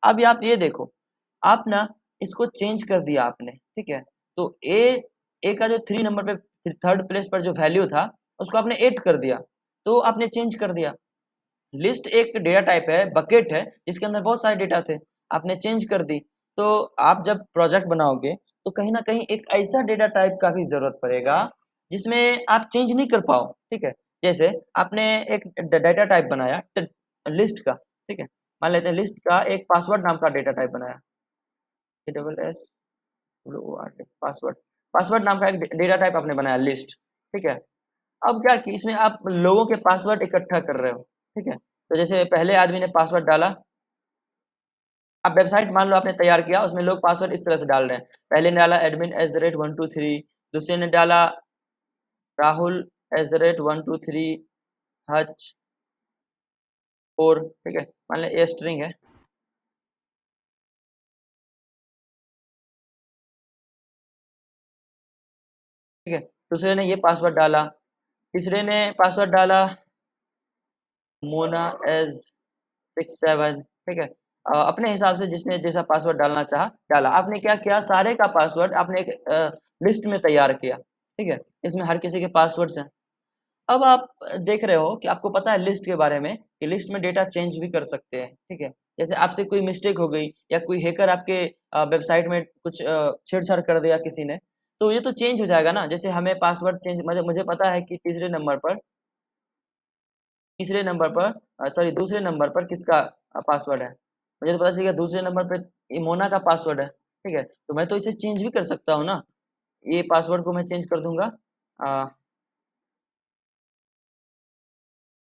अब आप ये देखो, आप ना इसको चेंज कर दिया आपने, ठीक है। तो ए का जो 3 नंबर पे थर्ड प्लेस पर जो वैल्यू था उसको आपने 8 कर दिया, तो आपने चेंज कर दिया। लिस्ट एक डेटा टाइप है, बकेट है, जिसके अंदर बहुत सारे डेटा थे, आपने चेंज कर दी। तो आप जब प्रोजेक्ट बनाओगे तो कहीं ना कहीं एक ऐसा डेटा टाइप का भी जरूरत पड़ेगा जिसमें आप चेंज नहीं कर पाओ, ठीक है। जैसे आपने एक डेटा टाइप बनाया लिस्ट का, ठीक है। मान लेते हैं लिस्ट का एक पासवर्ड नाम का डेटा टाइप बनाया, पासवर्ड, पासवर्ड नाम का एक डेटा टाइप आपने बनाया लिस्ट, ठीक है। अब क्या कि इसमें आप लोगों के पासवर्ड इकट्ठा कर रहे हो, ठीक है। तो जैसे पहले आदमी ने पासवर्ड डाला, अब वेबसाइट मान लो आपने तैयार किया, उसमें लोग पासवर्ड इस तरह से डाल रहे हैं। पहले ने डाला admin@123, दूसरे ने डाला राहुल@123 hutch 4, ठीक है। मान लें ये स्ट्रिंग है, ठीक है। दूसरे ने ये पासवर्ड डाला, तीसरे ने पासवर्ड डाला मोना एज 67, ठीक है। अपने हिसाब से जिसने जैसा पासवर्ड डालना चाहा डाला। आपने क्या किया, सारे का पासवर्ड आपने एक लिस्ट में तैयार किया, ठीक है। इसमें हर किसी के पासवर्ड्स हैं। अब आप देख रहे हो कि आपको पता है लिस्ट के बारे में कि लिस्ट में डेटा चेंज भी कर सकते हैं, ठीक है। जैसे आपसे कोई मिस्टेक हो गई या कोई हैकर आपके वेबसाइट में कुछ छेड़छाड़ कर दिया किसी ने, तो ये तो चेंज हो जाएगा ना। जैसे हमें पासवर्ड चेंज, मुझे मुझे पता है कि सॉरी दूसरे नंबर पर किसका पासवर्ड है। मुझे तो पता चल गया दूसरे नंबर पे ये मोना का पासवर्ड है, ठीक है। तो मैं तो इसे चेंज भी कर सकता हूँ ना। ये पासवर्ड को मैं चेंज कर दूंगा,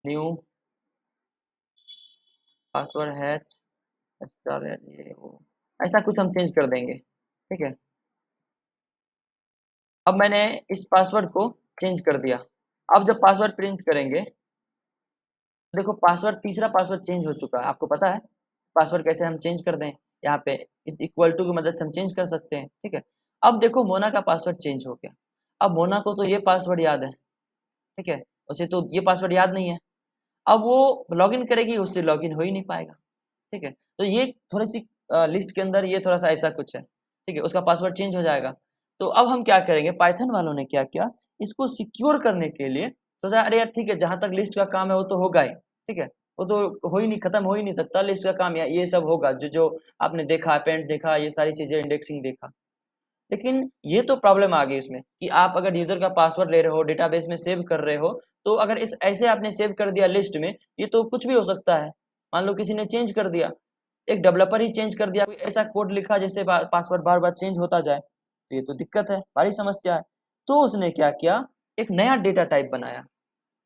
न्यू पासवर्ड है स्टार, ये वो ऐसा कुछ हम चेंज कर देंगे, ठीक है। अब मैंने इस पासवर्ड को चेंज कर दिया। अब जब पासवर्ड प्रिंट करेंगे, देखो पासवर्ड, तीसरा पासवर्ड चेंज हो चुका है। आपको पता है पासवर्ड कैसे हम चेंज कर दें, यहाँ पे इस इक्वल टू की मदद से हम चेंज कर सकते हैं, ठीक है। अब देखो मोना का पासवर्ड चेंज हो गया। अब मोना को तो ये पासवर्ड याद है, ठीक है, उसे तो ये पासवर्ड याद नहीं है। अब वो लॉगिन करेगी, उससे लॉगिन हो ही नहीं पाएगा, ठीक है। तो ये थोड़ी सी लिस्ट के अंदर ये थोड़ा सा ऐसा कुछ है, ठीक है। उसका पासवर्ड चेंज हो जाएगा। तो अब हम क्या करेंगे, पाइथन वालों ने क्या किया, इसको सिक्योर करने के लिए सोचा अरे यार ठीक है, जहां तक लिस्ट का काम है वो तो होगा ही, ठीक है। वो तो हो ही नहीं, खत्म हो ही नहीं सकता लिस्ट का काम, ये सब होगा जो जो आपने देखा, अपेंड देखा, ये सारी चीजें, इंडेक्सिंग देखा। लेकिन ये तो प्रॉब्लम आ गई इसमें कि आप अगर यूजर का पासवर्ड ले रहे हो, डेटाबेस में सेव कर रहे हो, तो अगर इस ऐसे आपने सेव कर दिया लिस्ट में, ये तो कुछ भी हो सकता है। मान लो किसी ने चेंज कर दिया, एक डेवलपर ही चेंज कर दिया, कोई ऐसा कोड लिखा जिससे पासवर्ड बार बार चेंज होता जाए, तो ये तो दिक्कत है, बड़ी समस्या है। तो उसने क्या किया, एक नया डेटा टाइप बनाया,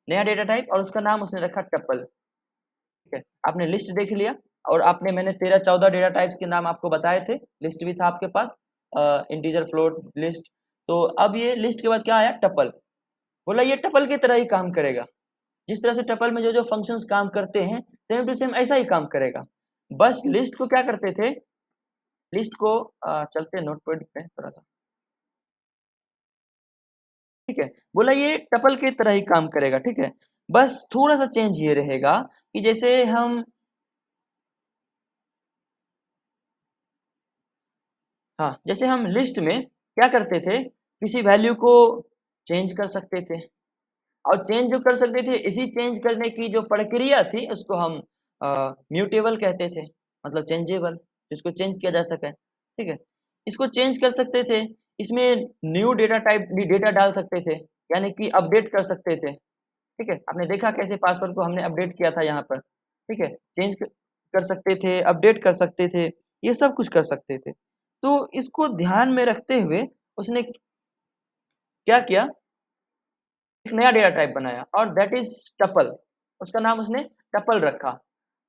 नया डेटा टाइप, और उसका नाम उसने रखा टपल, ठीक है। आपने लिस्ट देख लिया, और आपने, मैंने 13-14 डेटा टाइप्स के नाम आपको बताए थे, लिस्ट भी था आपके पास, इंटीजर, फ्लोट, लिस्ट। तो अब ये लिस्ट के बाद क्या आया, टपल। बोला ये टपल की तरह ही काम करेगा, जिस तरह से टपल में जो जो फंक्शंस काम करते हैं, सेम टू सेम ऐसा ही काम करेगा। बस लिस्ट को क्या करते थे, लिस्ट को चलते नोटपैड पे थोड़ा सा, ठीक है। बोला ये टपल की तरह ही काम करेगा, ठीक है। बस थोड़ा सा चेंज ये रहेगा कि जैसे हम, हाँ, जैसे हम लिस्ट में क्या करते थे, किसी वैल्यू को चेंज कर सकते थे, और चेंज जो कर सकते थे, इसी चेंज करने की जो प्रक्रिया थी उसको हम म्यूटेबल कहते थे, मतलब चेंजेबल, जिसको चेंज किया जा सके, ठीक है। इसको चेंज कर सकते थे, इसमें न्यू डेटा टाइप डेटा डाल सकते थे, यानी कि अपडेट कर सकते थे, ठीक है। आपने देखा कैसे पासवर्ड को हमने अपडेट किया था यहाँ पर, ठीक है। चेंज कर सकते थे, अपडेट कर सकते थे, ये सब कुछ कर सकते थे। तो इसको ध्यान में रखते हुए उसने क्या किया, एक नया डेटा टाइप बनाया, और दैट इज टपल। उसका नाम उसने टपल रखा।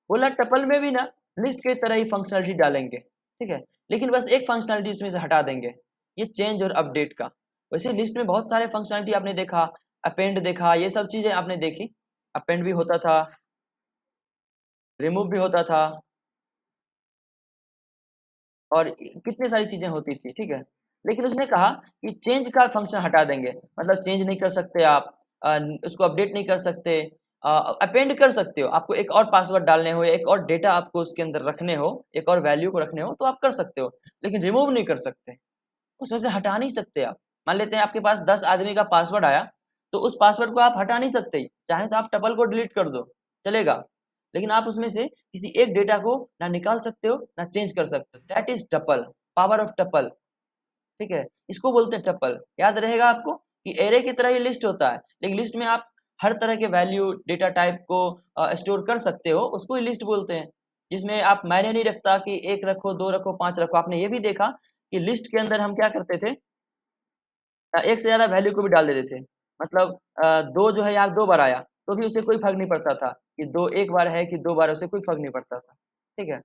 बोला टपल में भी ना लिस्ट की तरह ही फंक्शनलिटी डालेंगे, ठीक है। लेकिन बस एक फंक्शनलिटी उसमें से हटा देंगे, ये चेंज और अपडेट का। वैसे लिस्ट में बहुत सारे फंक्शनलिटी आपने देखा, अपेंड देखा, ये सब चीजें आपने देखी, अपेंड भी होता था, रिमूव भी होता था, और कितनी सारी चीजें होती थी, ठीक है। लेकिन उसने कहा कि चेंज का फंक्शन हटा देंगे, मतलब चेंज नहीं कर सकते आप, उसको अपडेट नहीं कर सकते, अपेंड कर सकते हो। आपको एक और पासवर्ड डालने हो या एक और डेटा आपको उसके अंदर रखने हो, एक और वैल्यू को रखने हो तो आप कर सकते हो, लेकिन रिमूव नहीं कर सकते, उसमें से हटा नहीं सकते आप। मान लेते हैं आपके पास 10 आदमी का पासवर्ड आया, तो उस पासवर्ड को आप हटा नहीं सकते, चाहे तो आप टपल को डिलीट कर दो, चलेगा, लेकिन आप उसमें से किसी एक डेटा को ना निकाल सकते हो ना चेंज कर सकते हो। That is tuple, power of tuple, ठीक है, इसको बोलते हैं टपल। याद रहेगा आपको कि एरे की तरह ही लिस्ट होता है, लेकिन लिस्ट में आप हर तरह के वैल्यू डेटा टाइप को स्टोर कर सकते हो, उसको ही लिस्ट बोलते हैं, जिसमें आप मायने नहीं रखता कि एक रखो, दो रखो, पांच रखो। आपने ये भी देखा कि लिस्ट के अंदर हम क्या करते थे, एक से ज्यादा वैल्यू को भी डाल देते थे। मतलब दो जो है यहाँ 2 बार आया तो भी उसे कोई फर्क नहीं पड़ता था कि दो एक बार है कि 2 बार, उसे कोई फर्क नहीं पड़ता था, ठीक है।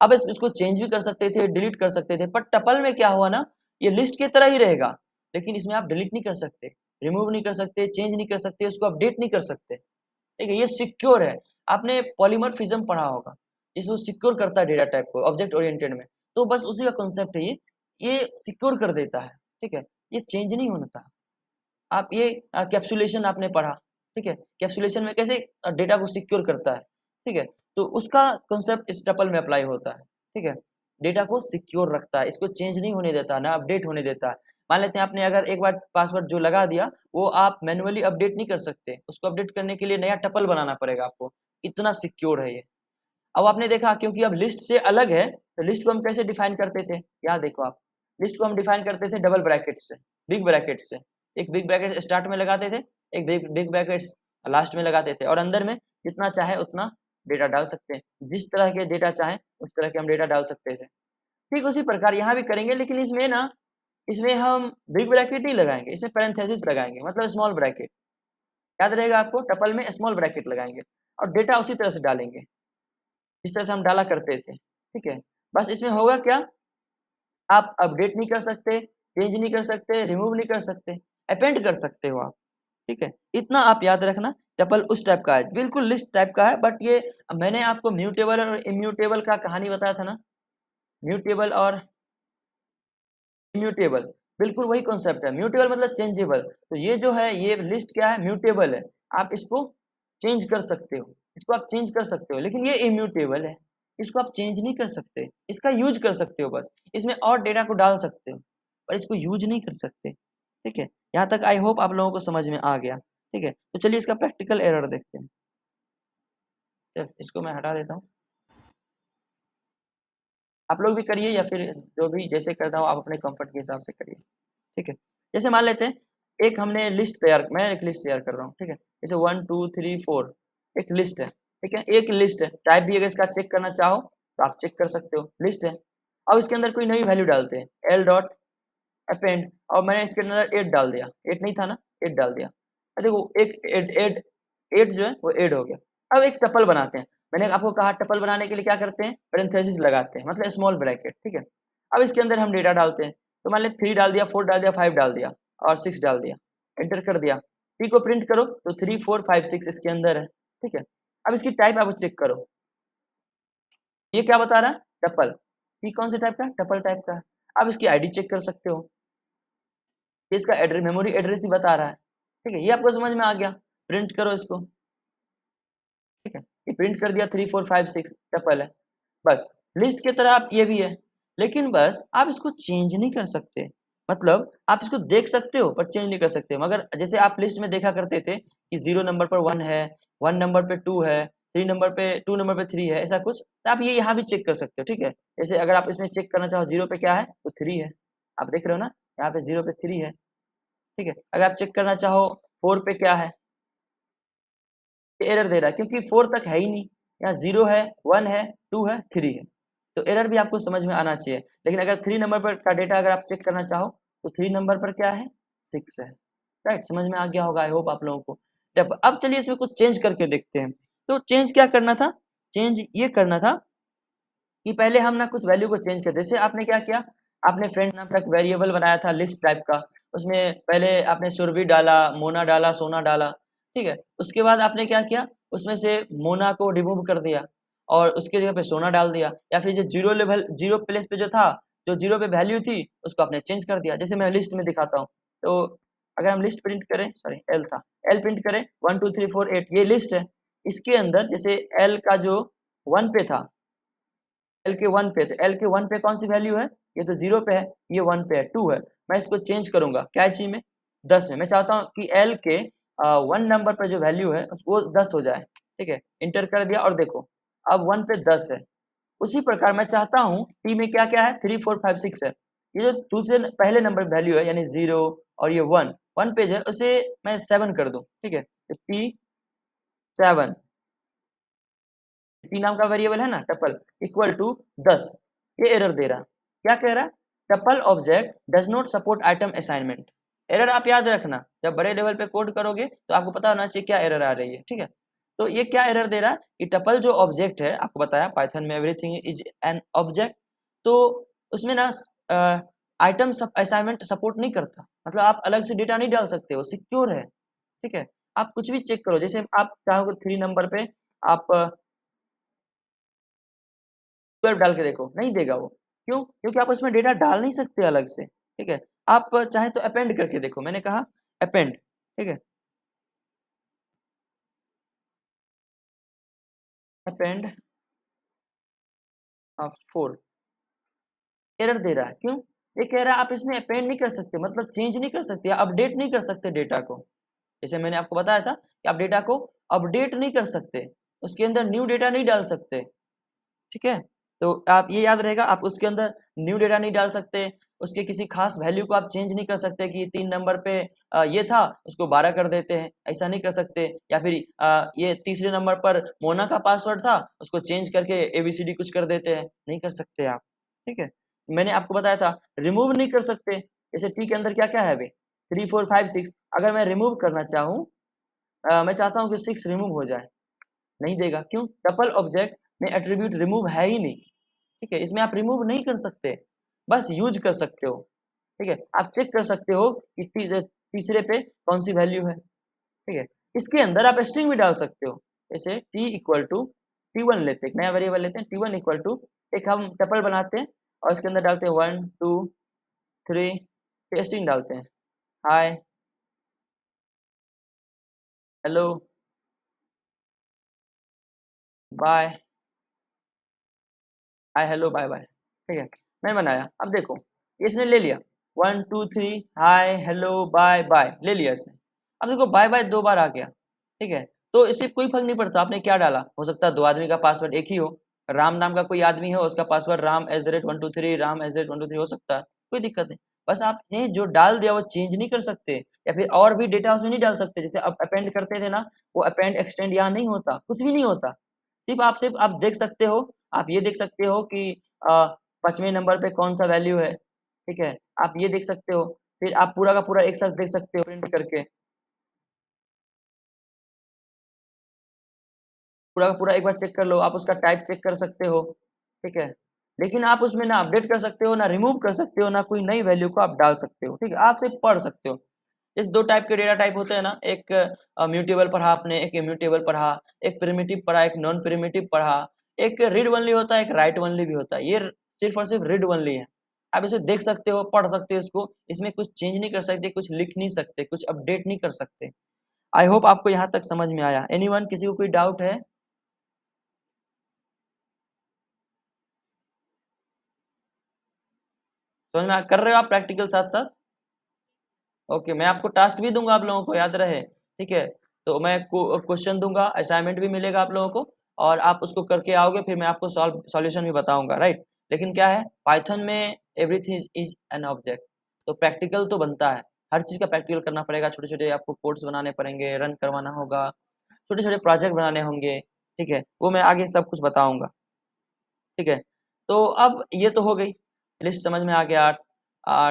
अब इसको चेंज भी कर सकते थे, डिलीट कर सकते थे, पर टपल में क्या हुआ ना, ये लिस्ट की तरह ही रहेगा, लेकिन इसमें आप डिलीट नहीं कर सकते, रिमूव नहीं कर सकते, चेंज नहीं कर सकते, उसको अपडेट नहीं कर सकते, ठीक है। ये सिक्योर है। आपने पॉलीमॉर्फिज्म पढ़ा होगा, इसको सिक्योर करता है डेटा टाइप को ऑब्जेक्ट ओरिएंटेड में, तो बस उसी का कॉन्सेप्ट है ये सिक्योर कर देता है, ठीक है, ये चेंज नहीं होना था। आप ये कैप्सुलेशन आपने पढ़ा, ठीक है, कैप्सुलेशन में कैसे डेटा को सिक्योर करता है, ठीक है, तो उसका कॉन्सेप्ट इस टपल में अप्लाई होता है, ठीक है। डेटा को सिक्योर रखता है, इसको चेंज नहीं होने देता, ना अपडेट होने देता है। मान लेते हैं आपने अगर एक बार पासवर्ड जो लगा दिया, वो आप मैन्युअली अपडेट नहीं कर सकते, उसको अपडेट करने के लिए नया टपल बनाना पड़ेगा आपको, इतना सिक्योर है ये। अब आपने देखा क्योंकि अब लिस्ट से अलग है, तो लिस्ट को हम कैसे डिफाइन करते थे, यहाँ देखो आप, लिस्ट को हम डिफाइन करते थे डबल ब्रैकेट से, बिग ब्रैकेट से, एक बिग ब्रैकेट स्टार्ट में लगाते थे, एक बिग ब्रैकेट लास्ट में लगाते थे, और अंदर में जितना चाहे उतना डेटा डाल सकते हैं, जिस तरह के डेटा चाहे उस तरह के हम डेटा डाल सकते थे। ठीक उसी प्रकार यहाँ भी करेंगे, लेकिन इसमें ना, इसमें हम बिग ब्रैकेट ही लगाएंगे, इसमें पैरेंथेसिस लगाएंगे, मतलब स्मॉल ब्रैकेट। याद रहेगा आपको, टपल में स्मॉल ब्रैकेट लगाएंगे और डेटा उसी तरह से डालेंगे जिस तरह से हम डाला करते थे, ठीक है। बस इसमें होगा क्या, आप अपडेट नहीं कर सकते, चेंज नहीं कर सकते, रिमूव नहीं कर सकते, अपेंड कर सकते हो आप, ठीक है। इतना आप याद रखना, टपल उस टाइप का है, बिल्कुल लिस्ट टाइप का है, बट ये मैंने आपको म्यूटेबल और इम्यूटेबल का कहानी बताया था ना, म्यूटेबल और इम्यूटेबल, बिल्कुल वही कॉन्सेप्ट है। म्यूटेबल मतलब चेंजेबल, तो ये जो है ये लिस्ट क्या है, म्यूटेबल है, आप इसको चेंज कर सकते हो, इसको आप चेंज कर सकते हो, लेकिन ये इम्यूटेबल है, इसको आप चेंज नहीं कर सकते, इसका यूज कर सकते हो बस, इसमें और डेटा को डाल सकते हो पर इसको यूज नहीं कर सकते, ठीक है। यहाँ तक आई होप आप लोगों को समझ में आ गया, ठीक है। तो चलिए इसका प्रैक्टिकल एरर देखते हैं। चल इसको मैं हटा देता हूँ, आप लोग भी करिए या फिर जो भी जैसे करता हूँ आप अपने कंफर्ट के हिसाब से करिए, ठीक है। जैसे मान लेते हैं एक हमने लिस्ट तैयार, मैं एक लिस्ट तैयार कर रहा हूँ, ठीक है, जैसे 1 2 3 4 एक लिस्ट है, ठीक है, एक लिस्ट है, टाइप भी अगर इसका चेक करना चाहो तो आप चेक कर सकते हो, लिस्ट है। अब इसके अंदर कोई नई वैल्यू डालते हैं, एल डॉट अपेंड, और मैंने इसके अंदर 8 डाल दिया, 8 नहीं था ना, 8 डाल दिया, अब देखो एक 8 जो है वो ऐड हो गया। अब एक टपल बनाते हैं, मैंने आपको कहा टपल बनाने के लिए क्या करते हैं, पैरेंथेसिस लगाते हैं, मतलब स्मॉल ब्रैकेट, ठीक है। अब इसके अंदर हम डेटा डालते हैं, तो मान लें 3 डाल दिया, 4 डाल दिया, 5 डाल दिया और 6 डाल दिया, एंटर कर दिया। टी को प्रिंट करो तो 3 4 5 6 इसके अंदर है, ठीक है। अब इसकी टाइप आप चेक करो, ये क्या बता रहा है, टपल। टी कौन से टाइप का, टपल टाइप का। अब इसकी आईडी चेक कर सकते हो, इसका एड्रेस मेमोरी एड्रेस ही बता रहा है, ठीक है। ये आपको समझ में आ गया, प्रिंट करो इसको, ठीक है, ये प्रिंट कर दिया 3 4 5 6 टपल है, बस लिस्ट की तरह आप ये भी है, लेकिन बस आप इसको चेंज नहीं कर सकते, मतलब आप इसको देख सकते हो पर चेंज नहीं कर सकते। मगर जैसे आप लिस्ट में देखा करते थे कि 0 नंबर पर 1 है, 1 नंबर पे 2 है, 3 नंबर पे 2 नंबर पे 3 है, ऐसा कुछ, तो आप ये यहाँ भी चेक कर सकते हो, ठीक है। जैसे अगर आप इसमें चेक करना चाहो 0 पे क्या है तो 3 है, आप देख रहे हो ना, यहाँ पे 0 पे 3 है, ठीक है। अगर आप चेक करना चाहो 4 पे क्या है, एरर दे रहा है क्योंकि 4 तक है ही नहीं, यहाँ 0 है, 1 है, 2 है, 3 है, तो एरर भी आपको समझ में आना चाहिए। लेकिन अगर 3 नंबर पर का डेटा अगर आप चेक करना चाहो तो 3 नंबर पर क्या है, 6 है, राइट, समझ में आ गया होगा आई होप आप लोगों को। जब अब चलिए इसमें कुछ चेंज करके देखते हैं। तो चेंज क्या करना था, चेंज ये करना था कि पहले हम ना कुछ वैल्यू को चेंज कर, जैसे आपने क्या किया, आपने फ्रेंड नाम का एक वेरिएबल बनाया था लिस्ट टाइप का, उसमें पहले आपने सुरभि डाला, मोना डाला, सोना डाला, ठीक है। उसके बाद आपने क्या किया, उसमें से मोना को रिमूव कर दिया और उसके जगह पे सोना डाल दिया, या फिर जो जीरो लेवल, जीरो प्लेस पे जो था, जो जीरो पे वैल्यू थी उसको आपने चेंज कर दिया। जैसे मैं लिस्ट में दिखाता हूँ, तो अगर हम लिस्ट प्रिंट करें, सॉरी एल था, एल प्रिंट करें 1 2 3 4 8, ये लिस्ट है, इसके अंदर जैसे एल का जो 1 पे था, एल के 1 पे, तो एल के 1 पे कौन सी वैल्यू है, ये तो 0 पे है, ये 1 पे है, 2 है। मैं इसको चेंज करूंगा क्या चीज में, 10 में। मैं चाहता हूँ कि एल के 1 नंबर पे जो वैल्यू है वो 10 हो जाए। ठीक है, इंटर कर दिया और देखो अब 1 पे 10 है। उसी प्रकार मैं चाहता हूँ टी में क्या क्या है, 3 4 5 6 है। ये जो दूसरे पहले नंबर वैल्यू है यानी 0 और ये 1 पेज है, उसे मैं 7 कर दूं। ठीक है, तो टी 7, टी नाम का वेरिएबल है ना टपल, इक्वल टू 10। ये एरर दे रहा, क्या कह रहा, tuple object does not support item assignment. Error आप याद रखना, जब बड़े लेवल पे कोड करोगे तो आपको पता होना चाहिए क्या एरर आ रही है। ठीक है, तो ये क्या एरर दे रहा है कि टपल जो ऑब्जेक्ट है, आपको बताया पाइथन में एवरीथिंग इज एन ऑब्जेक्ट, तो उसमें ना आइटम असाइनमेंट सपोर्ट नहीं करता, मतलब आप अलग से डेटा नहीं डाल सकते हो, सिक्योर है। ठीक है, आप कुछ भी चेक करो, जैसे आप चाहोगे 3 नंबर पे आप 12 डाल के देखो, नहीं देगा वो। क्यों, क्योंकि आप उसमें डेटा डाल नहीं सकते अलग से। ठीक है, आप चाहे तो अपेंड करके देखो, मैंने कहा अपेंड। ठीक है, अपेंड 4 एरर दे रहा है, क्यों, ये कह रहा है आप इसमें अपेंड नहीं कर सकते, मतलब चेंज नहीं कर सकते, अपडेट नहीं कर सकते डेटा को। जैसे मैंने आपको बताया था कि आप डेटा को अपडेट नहीं कर सकते, उसके अंदर न्यू डेटा नहीं डाल सकते। ठीक है, तो आप ये याद रहेगा, आप उसके अंदर न्यू डेटा नहीं डाल सकते, उसके किसी खास वैल्यू को आप चेंज नहीं कर सकते कि 3 नंबर पे ये था उसको 12 कर देते हैं, ऐसा नहीं कर सकते। या फिर ये तीसरे नंबर पर मोना का पासवर्ड था, उसको चेंज करके एबीसीडी कुछ कर देते हैं, नहीं कर सकते आप। ठीक है, मैंने आपको बताया था रिमूव नहीं कर सकते, जैसे टी के अंदर क्या क्या है अभी, 3 4 5 6, अगर मैं रिमूव करना चाहूँ, मैं चाहता हूँ कि 6 रिमूव हो जाए, नहीं देगा, क्यों, टपल ऑब्जेक्ट में एट्रीब्यूट रिमूव है ही नहीं। ठीक है, इसमें आप रिमूव नहीं कर सकते, बस यूज कर सकते हो। ठीक है, आप चेक कर सकते हो कि तीसरे पे कौन सी वैल्यू है। ठीक है, इसके अंदर आप स्ट्रिंग भी डाल सकते हो, जैसे टी इक्वल टू T1 लेते हैं, एक नया वेरिएबल लेते हैं, T1 इक्वल टू एक हम टपल बनाते हैं और इसके अंदर डालते हैं 1 2 3, फिर स्ट्रिंग डालते हैं, hi hello bye, hi hello bye bye. ठीक है, मैं बनाया, अब देखो इसने ले लिया 1 2 3 हाय हेलो बाय बाय, ले लिया इसने। अब देखो बाय बाय 2 बार आ गया। ठीक है, तो इससे कोई फर्क नहीं पड़ता आपने क्या डाला, हो सकता है 2 आदमी का पासवर्ड एक ही हो, राम नाम का कोई आदमी हो, उसका पासवर्ड राम @123 राम @123 हो सकता है, कोई दिक्कत नहीं। बस आपने जो डाल दिया वो चेंज नहीं कर सकते, या फिर और भी डेटा उसमें नहीं डाल सकते, जैसे अब अपेंड करते थे ना, वो अपेंड एक्सटेंड यहाँ नहीं होता, कुछ भी नहीं होता। सिर्फ आप देख सकते हो, आप ये देख सकते हो कि 5वें नंबर पे कौन सा वैल्यू है। ठीक है, आप ये देख सकते हो, फिर आप पूरा का पूरा एक साथ देख सकते हो प्रिंट करके, पूरा का पूरा एक बार चेक कर लो, आप उसका टाइप चेक कर सकते हो। ठीक है, लेकिन आप उसमें ना अपडेट कर सकते हो, ना रिमूव कर सकते हो, ना कोई नई वैल्यू को आप डाल सकते हो। ठीक है, आप सिर्फ पढ़ सकते हो। इस 2 टाइप के डेटा टाइप होते हैं ना, एक म्यूटेबल पढ़ा आपने, एक इम्यूटेबल पढ़ा, एक प्रिमिटिव पढ़ा, एक नॉन प्रिमिटिव पढ़ा, एक रीड ओनली होता है, एक राइट ओनली भी होता है। ये सिर्फ और सिर्फ रीड ओनली है, आप इसे देख सकते हो, पढ़ सकते हो इसको, इसमें कुछ चेंज नहीं कर सकते, कुछ लिख नहीं सकते, कुछ अपडेट नहीं कर सकते। आई होप आपको यहाँ तक समझ में आया। एनीवन, किसी को कोई डाउट है? समझ में कर रहे हो आप प्रैक्टिकल साथ साथ? ओके, मैं आपको टास्क भी दूंगा, आप लोगों को याद रहे। ठीक है, तो मैं क्वेश्चन दूंगा, असाइनमेंट भी मिलेगा आप लोगों को, और आप उसको करके आओगे, फिर मैं आपको सॉल्यूशन भी बताऊंगा, राइट। लेकिन क्या है, पाइथन में एवरीथिंग इज एन ऑब्जेक्ट, तो प्रैक्टिकल तो बनता है, हर चीज़ का प्रैक्टिकल करना पड़ेगा, छोटे छोटे आपको कोड्स बनाने पड़ेंगे, रन करवाना होगा, छोटे छोटे प्रोजेक्ट बनाने होंगे। ठीक है, वो मैं आगे सब कुछ बताऊंगा। ठीक है, तो अब ये तो हो गई, लिस्ट समझ में आ गया,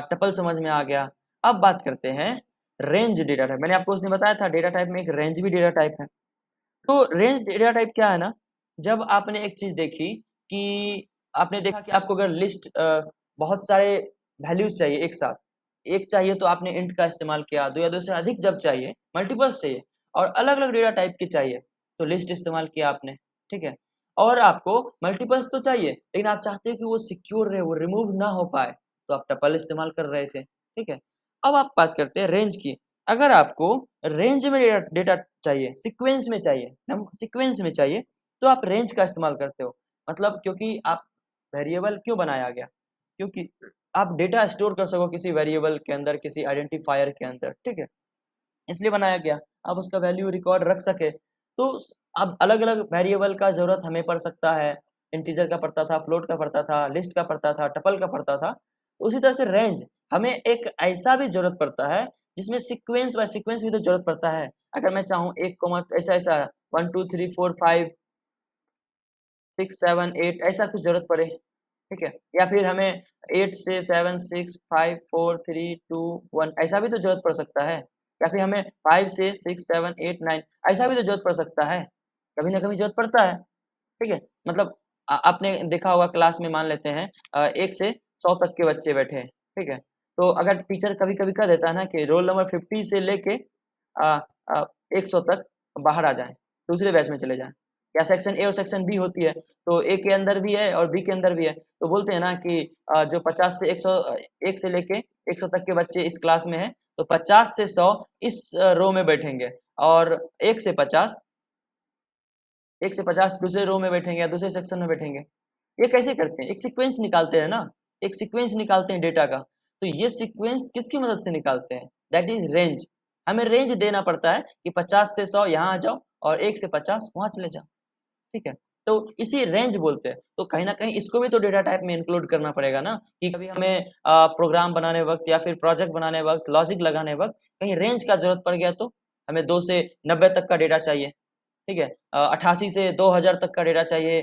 टपल समझ में आ गया। अब बात करते हैं रेंज डेटा टाइप। मैंने आपको उसने बताया था डेटा टाइप में एक रेंज भी डेटा टाइप है। तो रेंज डेटा टाइप क्या है ना, जब आपने एक चीज देखी कि आपने देखा कि आपको अगर लिस्ट बहुत सारे वैल्यूज चाहिए एक साथ, एक चाहिए तो आपने इंट का इस्तेमाल किया, दो या दो से अधिक जब चाहिए, मल्टीपल्स चाहिए और अलग अलग डेटा टाइप के चाहिए, तो लिस्ट इस्तेमाल किया आपने। ठीक है, और आपको मल्टीपल्स तो चाहिए लेकिन आप चाहते हो कि वो सिक्योर रहे, वो रिमूव ना हो पाए, तो आप टपल इस्तेमाल कर रहे थे। ठीक है, अब आप बात करते हैं रेंज की। अगर आपको रेंज में डेटा चाहिए, सीक्वेंस में चाहिए, सीक्वेंस में चाहिए, तो आप रेंज का इस्तेमाल करते हो। मतलब क्योंकि आप वेरिएबल क्यों बनाया गया, क्योंकि आप डेटा स्टोर कर सको किसी वेरिएबल के अंदर, किसी आइडेंटिफायर के अंदर, ठीक है, इसलिए बनाया गया, आप उसका वैल्यू रिकॉर्ड रख सके। तो अब अलग अलग वेरिएबल का जरूरत हमें पड़ सकता है, इंटीजर का पड़ता था, फ्लोट का पड़ता था, लिस्ट का पड़ता था, टपल का पड़ता था। उसी तरह से रेंज हमें एक ऐसा भी जरूरत पड़ता है जिसमें सीक्वेंस बाय सीक्वेंस भी तो जरूरत पड़ता है। अगर मैं चाहूँ एक कोमा ऐसा ऐसा 1 2 3 4 5 6 7 8 ऐसा कुछ जरूरत पड़े, ठीक है, या फिर हमें 8 से 7 6 5 4 3 2 1 ऐसा भी तो जरूरत पड़ सकता है, या फिर हमें 5 से 6 7 8 9 ऐसा भी तो जरूरत पड़ सकता है, कभी ना कभी जरूरत पड़ता है, ठीक है। मतलब आपने देखा होगा क्लास में, मान लेते हैं 1 से 100 तक के बच्चे बैठे हैं, ठीक है, तो अगर टीचर कभी कभी कह देता है ना कि रोल नंबर 50 से लेके 100 तक बाहर आ जाएं, दूसरे बैच में चले जाएं, या सेक्शन ए और सेक्शन बी होती है, तो ए के अंदर भी है और बी के अंदर भी है, तो बोलते हैं ना कि जो 50 से 100 1 से लेके 100 तक के बच्चे इस क्लास में हैं, तो 50 से 100 इस रो में बैठेंगे, और 1 से 50 दूसरे रो में बैठेंगे या दूसरे सेक्शन में बैठेंगे। ये कैसे करते हैं? एक सीक्वेंस निकालते हैं ना, एक सीक्वेंस निकालते हैं डेटा का। तो ये सीक्वेंस किसकी मदद से निकालते हैं? That is range. हमें रेंज देना पड़ता है कि 50 से 100 यहाँ आ जाओ और 1 से 50 वहाँ चले जाओ, ठीक है? तो इसी रेंज बोलते हैं। तो कहीं न कहीं इसको भी तो डेटा टाइप में इंक्लूड करना पड़ेगा ना, कि कभी हमें प्रोग्राम बनाने वक़्त या फिर प्रोजेक्ट बनाने वक़्त, लॉजिक लगाने वक़्त कहीं रेंज का ज़रूरत पड़ गया तो? हमें 2 से 90 तक का डेटा चाहिए, ठीक है? 88 से 2000 तक का डेटा चाहिए,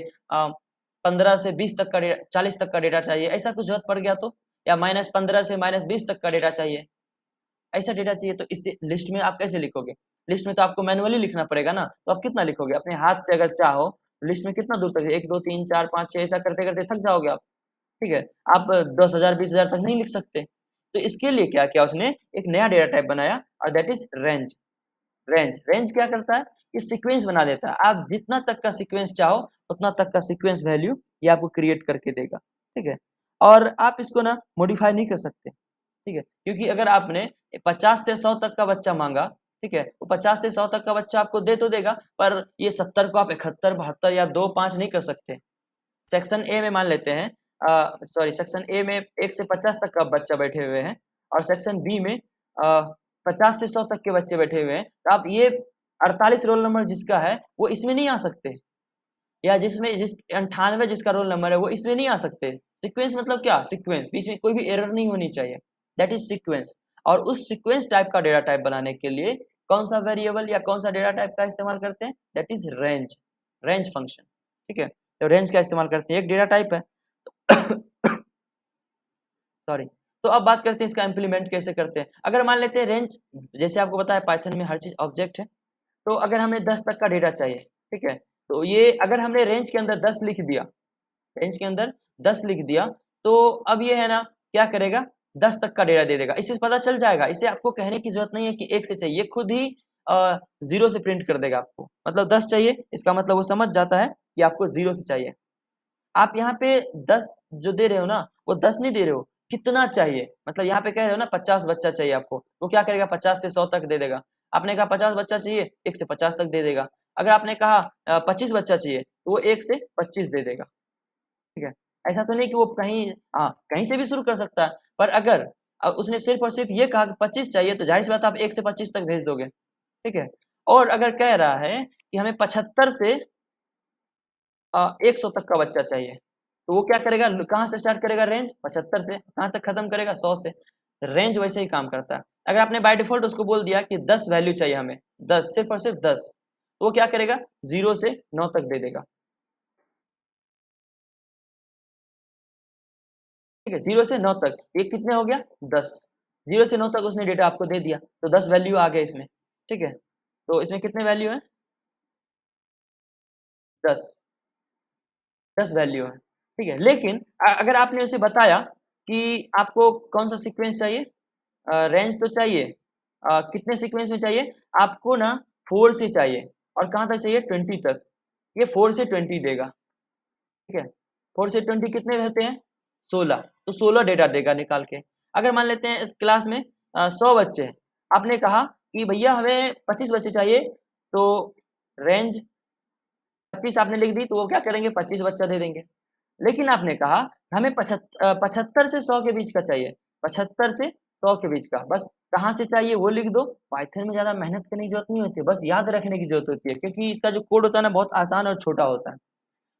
15 से 20 तक का 40 तक का डेटा चाहिए, ऐसा कुछ ज़रूरत पड़ गया तो? या -15 से -20 तक का डेटा चाहिए, ऐसा डेटा चाहिए, तो इस लिस्ट में आप कैसे लिखोगे? लिस्ट में तो आपको मैनुअली लिखना पड़ेगा ना, तो आप कितना लिखोगे? अपने हाथ से अगर चाहो, लिस्ट में कितना दूर तक 1, 2, 3, 4, 5, 6 ऐसा करते-करते थक जाओगे आप, ठीक है? आप 10,000 20,000 तक नहीं लिख सकते। तो इसके लिए क्या किया उसने? एक नया डेटा टाइप बनाया और दैट इज़ रेंज। रेंज क्या करता है? ये सीक्वेंस बना देता है। आप जितना तक का सीक्वेंस चाहो, उतना तक का सीक्वेंस वैल्यू ये आपको क्रिएट करके देगा, ठीक है? और आप इसको ना मॉडिफाई नहीं कर सकते, ठीक है? क्योंकि अगर आपने 50 से 100 तक का बच्चा माँगा, ठीक है? तो 50 से 100 तक का बच्चा आपको दे तो देगा, पर ये 70 को आप 71, 72 या 2, 5 नहीं कर सकते। सेक्शन ए में मान लेते हैं, सेक्शन ए में 1 से 50 तक का बच्चा बैठे हुए हैं, और सेक्शन बी में 50 से 100 तक के बच्चे बैठे हुए हैं, तो आप ये 48 रोल नंबर जिसका है, वो इसमें नहीं आ सकते, या जिसमें जिस 98 जिसका रोल नंबर है, वो इसमें नहीं आ सकते। सीक्वेंस मतलब क्या? सीक्वेंस, बीच में कोई भी एरर नहीं होनी चाहिए, दैट इज सीक्वेंस। और उस सीक्वेंस टाइप का डेटा टाइप बनाने के लिए कौन सा वेरिएबल या कौन सा डेटा टाइप का इस्तेमाल करते हैं? That is range, range function, ठीक है? तो रेंज का इस्तेमाल करते हैं, एक डेटा टाइप है। सॉरी। तो अब बात करते हैं इसका इम्प्लीमेंट कैसे करते हैं। अगर मान लेते हैं रेंज, जैसे आपको पता है पाइथन में हर चीज़ ऑब्जेक्ट है, तो अगर हमें 10 तक का डेटा चाहिए, ठीक है? तो ये अगर हमने रेंज के अंदर 10 लिख दिया, रेंज के अंदर 10 लिख दिया, तो अब ये है ना, क्या करेगा? 10 तक का डेटा दे देगा। इससे पता चल जाएगा, इसे आपको कहने की ज़रूरत नहीं है कि 1 से चाहिए, ये खुद ही 0 से प्रिंट कर देगा आपको। मतलब 10 चाहिए, इसका मतलब वो समझ जाता है कि आपको 0 से चाहिए। आप यहाँ पे 10 जो दे रहे हो ना, वो 10 नहीं दे रहे हो, कितना चाहिए, मतलब यहाँ पे कह रहे हो ना 50 बच्चा चाहिए आपको, तो क्या करेगा? 50 से 100 तक दे देगा। आपने कहा 50 बच्चा चाहिए, 1 से 50 तक दे देगा। अगर आपने कहा 25 बच्चा चाहिए, तो वो 1 से 25 दे देगा, ठीक है? ऐसा तो नहीं कि वो कहीं, हाँ, कहीं से भी शुरू कर सकता है, पर अगर उसने सिर्फ और सिर्फ ये कहा कि 25 चाहिए, तो ज़ाहिर सी बात है आप 1 से 25 तक भेज दोगे, ठीक है? और अगर कह रहा है कि हमें 75 से 100 तक का बच्चा चाहिए, तो वो क्या करेगा? कहाँ से स्टार्ट करेगा रेंज? 75 से, कहाँ तक खत्म करेगा? 100 से। रेंज वैसे ही काम करता है। अगर आपने बाय डिफ़ॉल्ट उसको बोल दिया कि 10 वैल्यू चाहिए हमें, 10 सिर्फ और सिर्फ 10, तो वो क्या करेगा? 0 से 9 तक दे देगा, ठीक है? 0 से 9 तक, ये कितने हो गया? 10। 0 से 9 तक उसने डेटा आपको दे दिया, तो 10 वैल्यू आ गए इसमें, ठीक है? तो इसमें कितने वैल्यू हैं? 10, 10 वैल्यू है, ठीक है? लेकिन अगर आपने उसे बताया कि आपको कौन-सा सीक्वेंस चाहिए, रेंज तो चाहिए, कितने सीक्वेंस में चाहिए? आपको ना 4 से चाहिए, और कहाँ तक चाहिए? 20 तक। ये 4 से 20 देगा, ठीक है? 4 से 20 कितने रहते हैं? 16, तो 16 डेटा देगा निकाल के। अगर मान लेते हैं इस क्लास में 100 बच्चे हैं, आपने कहा कि भैया हमें 25 बच्चे चाहिए, तो रेंज 25 आपने लिख दी, तो वो क्या करेंगे, 25 बच्चा दे देंगे। लेकिन आपने कहा हमें 75 से 100 के बीच का चाहिए, 75 से 100 के बीच का, बस कहाँ से चाहिए वो लिख दो। पाइथन में ज़्यादा मेहनत करने की जरूरत नहीं होती है, बस याद रखने की जरूरत होती है, क्योंकि इसका जो कोड होता है ना बहुत आसान और छोटा होता है।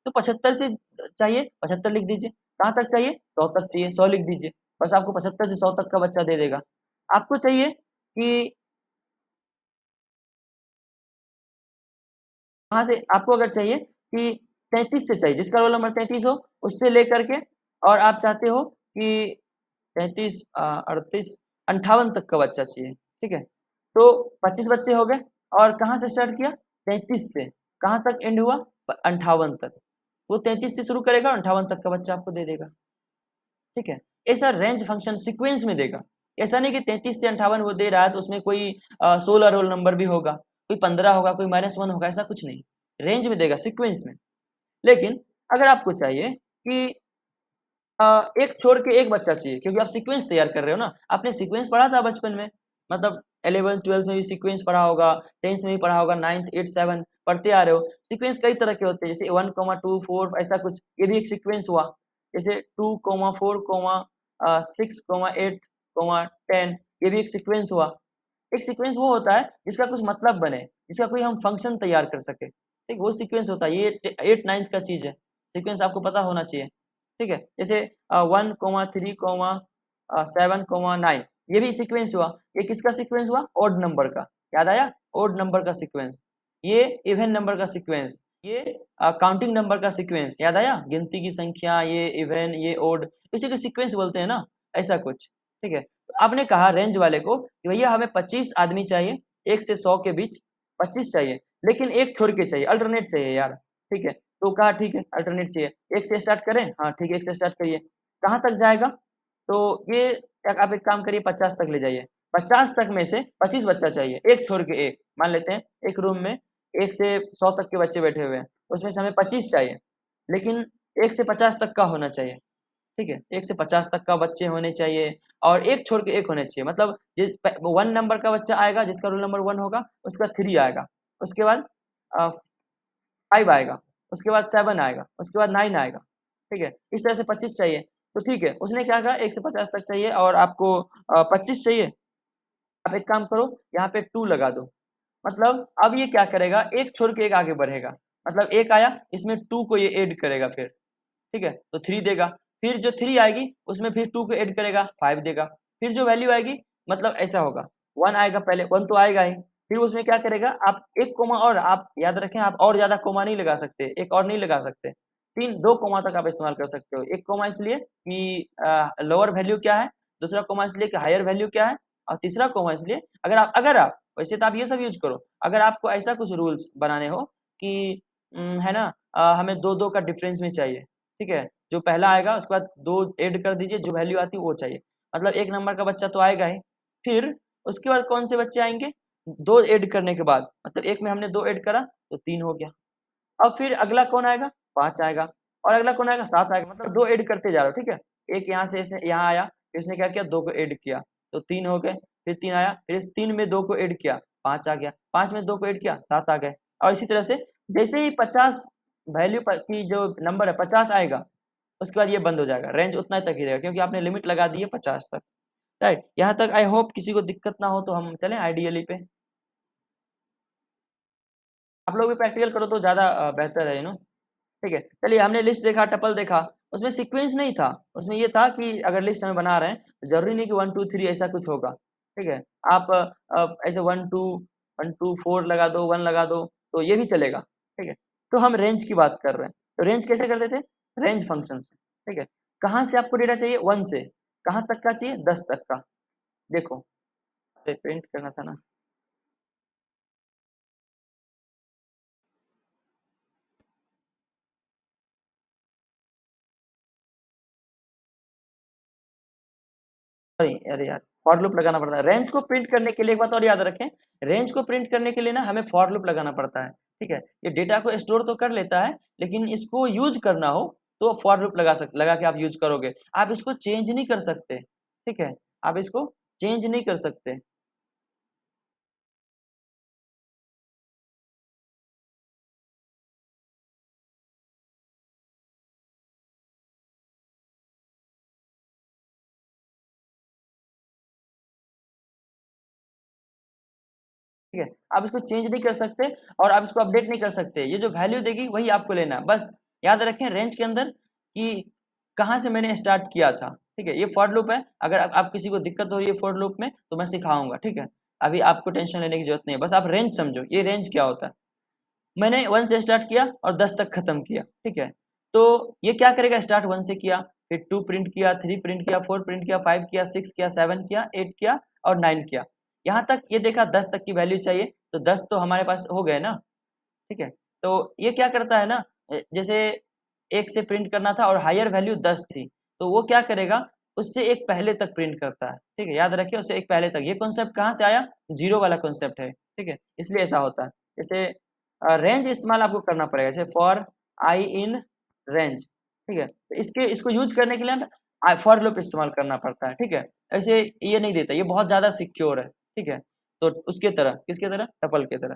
तो 75 से चाहिए, 75 लिख दीजिए। कहाँ तक चाहिए, 100 तक चाहिए, 100 लिख दीजिए। बस आपको 75 से 100 तक का बच्चा दे देगा। आपको चाहिए कि वहां से, आपको अगर चाहिए कि 33 से चाहिए, जिसका रोल नंबर 33 हो, उससे लेकर के, और आप चाहते हो कि 33 38 58 तक का बच्चा चाहिए, ठीक है। तो 25 बच्चे हो गए, और कहाँ से स्टार्ट किया, 33 से, कहाँ तक एंड हुआ, 58 तक। वो 33 से शुरू करेगा और 58 तक का बच्चा आपको दे देगा, ठीक है। ऐसा रेंज फंक्शन सीक्वेंस में देगा। ऐसा नहीं कि 33 से 58 वो दे रहा है तो उसमें कोई 16 रोल नंबर भी होगा, कोई 15 होगा, कोई -1 होगा, ऐसा कुछ नहीं। रेंज में देगा, सीक्वेंस में। लेकिन अगर आपको चाहिए कि एक छोड़ के एक बच्चा चाहिए, क्योंकि आप सीक्वेंस तैयार कर रहे हो ना, आपने सीक्वेंस पढ़ा था बचपन में, मतलब 11th 12th में भी सीक्वेंस पढ़ा होगा, 10th में भी पढ़ा होगा, 9th 8 7 पढ़ते आ रहे हो। सीक्वेंस कई तरह के होते हैं, जैसे 1 2 4 ऐसा कुछ, ये भी एक सीक्वेंस हुआ। जैसे 2 4 6 8 10, ये भी एक सीक्वेंस हुआ। एक सीक्वेंस वो होता है जिसका कुछ मतलब बने, जिसका कोई हम फंक्शन तैयार कर सके, ठीक, वो सीक्वेंस होता है। ये 8 9th का चीज है, सीक्वेंस आपको पता होना चाहिए, ठीक है। जैसे 1 3 7 9, ये भी सीक्वेंस हुआ। ये किसका सीक्वेंस हुआ, ओड नंबर का, याद आया, ओड नंबर का सीक्वेंस। ये इवन नंबर का सीक्वेंस, ये काउंटिंग नंबर का सीक्वेंस, याद आया, गिनती की संख्या, ये इवन, ये ओड, इसी को सीक्वेंस बोलते हैं ना, ऐसा कुछ, ठीक है। तो आपने कहा रेंज वाले को कि भैया हमें 25 आदमी चाहिए, 1 से 100 के बीच 25 चाहिए, लेकिन एक छोड़ के चाहिए, अल्टरनेट चाहिए यार, ठीक है। तो कहा ठीक है, अल्टरनेट चाहिए, 1 से स्टार्ट करें, हाँ ठीक है, 1 से स्टार्ट करिए। कहाँ तक जाएगा, तो ये आप एक काम करिए, 50 तक ले जाइए। 50 तक में से 25 बच्चा चाहिए, एक छोड़ के एक, मान लेते हैं एक रूम में 1 से 100 तक के बच्चे बैठे हुए हैं, उसमें से हमें 25 चाहिए, लेकिन 1 से 50 तक का होना चाहिए, ठीक है। 1 से 50 तक का बच्चे होने चाहिए, और एक छोड़ के एक होने चाहिए, मतलब जिस 1 नंबर का बच्चा आएगा, जिसका रोल नंबर 1 होगा, उसका 3 आएगा, उसके बाद 5 आएगा, उसके बाद 7 आएगा, उसके बाद 9 आएगा, ठीक है। इस तरह से 25 चाहिए। तो ठीक है, उसने क्या कहा, 1 से 50 तक चाहिए और आपको 25 चाहिए। आप एक काम करो, यहाँ पे 2 लगा दो, मतलब अब ये क्या करेगा, एक छोड़ के एक आगे बढ़ेगा, मतलब एक आया, इसमें 2 को ये ऐड करेगा फिर, ठीक है, तो 3 देगा। फिर जो 3 आएगी उसमें फिर 2 को ऐड करेगा, 5 देगा। फिर जो वैल्यू आएगी, मतलब ऐसा होगा, 1 आएगा, पहले 1 तो आएगा ही, फिर उसमें क्या करेगा, आप एक कोमा, और आप याद रखें, आप और ज्यादा कोमा नहीं लगा सकते, एक और नहीं लगा सकते, 2 कोमा तक आप इस्तेमाल कर सकते हो। एक कोमा इसलिए कि लोअर वैल्यू क्या है, दूसरा कोमा इसलिए कि हायर वैल्यू क्या है, और तीसरा कोमा इसलिए, अगर आप वैसे तो आप ये सब यूज करो, अगर आपको ऐसा कुछ रूल्स बनाने हो कि है ना, हमें 2-2 का डिफरेंस में चाहिए, ठीक है, जो पहला आएगा उसके बाद 2 ऐड कर दीजिए, जो वैल्यू आती है वो चाहिए, मतलब 1 नंबर का बच्चा तो आएगा ही। फिर उसके बाद कौन से बच्चे आएंगे, 2 ऐड करने के बाद, मतलब 1 में हमने 2 ऐड करा तो 3 हो गया। अब फिर अगला कौन आएगा, 5 आएगा, और अगला कौन आएगा, 7 आएगा, मतलब 2 ऐड करते जा रहे हो, ठीक है। एक यहाँ से ऐसे यहाँ आया, फिर इसने क्या किया, 2 को ऐड किया तो 3 हो गए, फिर 3 आया, फिर इस 3 में 2 को ऐड किया, 5 आ गया, 5 में 2 को ऐड किया, 7 आ गए। और इसी तरह से जैसे ही 50 वैल्यू की जो नंबर है 50 आएगा, उसके बाद ये बंद हो जाएगा, रेंज उतना तक ही रहेगा, क्योंकि आपने लिमिट लगा दी है 50 तक, राइट। यहाँ तक आई होप किसी को दिक्कत ना हो, तो हम चलें आइडियली पे। आप लोग भी प्रैक्टिकल करो तो ज्यादा बेहतर है, ठीक है। चलिए, हमने लिस्ट देखा, टपल देखा, उसमें सीक्वेंस नहीं था, उसमें ये था कि अगर लिस्ट हमें बना रहे हैं तो जरूरी नहीं कि 1 2 3 ऐसा कुछ होगा, ठीक है। आप ऐसे 1 2 लगा दो, 1 लगा दो, तो ये भी चलेगा, ठीक है। तो हम रेंज की बात कर रहे हैं, तो रेंज कैसे करते थे, रेंज फंक्शन से, ठीक है। कहाँ से आपको डेटा चाहिए, 1 से कहाँ तक का चाहिए, 10 तक का। देखो, प्रिंट करना था ना, सॉरी, अरे यार, फॉर लूप लगाना पड़ता है रेंज को प्रिंट करने के लिए। एक बात और याद रखें, रेंज को प्रिंट करने के लिए ना हमें फॉर लूप लगाना पड़ता है, ठीक है। ये डेटा को स्टोर तो कर लेता है, लेकिन इसको यूज करना हो तो फॉर लूप लगा के आप यूज करोगे। आप इसको चेंज नहीं कर सकते, ठीक है, आप इसको चेंज नहीं कर सकते। ठीक है। आप इसको चेंज नहीं कर सकते और आप इसको अपडेट नहीं कर सकते, ये जो वैल्यू देगी वही आपको लेना है। बस याद रखें रेंज के अंदर कि कहाँ से मैंने स्टार्ट किया था, ठीक है। ये फॉर लूप है, अगर आप किसी को दिक्कत हो रही है फॉर लूप में तो मैं सिखाऊंगा, ठीक है। अभी आपको टेंशन लेने की जरूरत नहीं है, बस आप रेंज समझो, ये रेंज क्या होता है। मैंने 1 से स्टार्ट किया और 10 तक खत्म किया, ठीक है। तो ये क्या करेगा, स्टार्ट 1 से किया, फिर 2 प्रिंट किया, 3 प्रिंट किया, 4 प्रिंट किया, 5 किया, 6 किया, 7 किया, 8 किया और 9 किया। यहाँ तक ये देखा 10 तक की वैल्यू चाहिए, तो 10 तो हमारे पास हो गए ना, ठीक है। तो ये क्या करता है ना, जैसे 1 से प्रिंट करना था और हायर वैल्यू 10 थी, तो वो क्या करेगा, उससे एक पहले तक प्रिंट करता है, ठीक है। याद रखिए उससे एक पहले तक, ये कॉन्सेप्ट कहाँ से आया, जीरो वाला कॉन्सेप्ट है, ठीक है, इसलिए ऐसा होता है। जैसे रेंज इस्तेमाल आपको करना पड़ेगा, जैसे फॉर आई इन रेंज, ठीक है। तो इसको यूज करने के लिए फॉर लूप इस्तेमाल करना पड़ता है, ठीक है। ऐसे ये नहीं देता, ये बहुत ज्यादा सिक्योर है, ठीक है। तो उसके तरह, किसके तरह, टपल के तरह।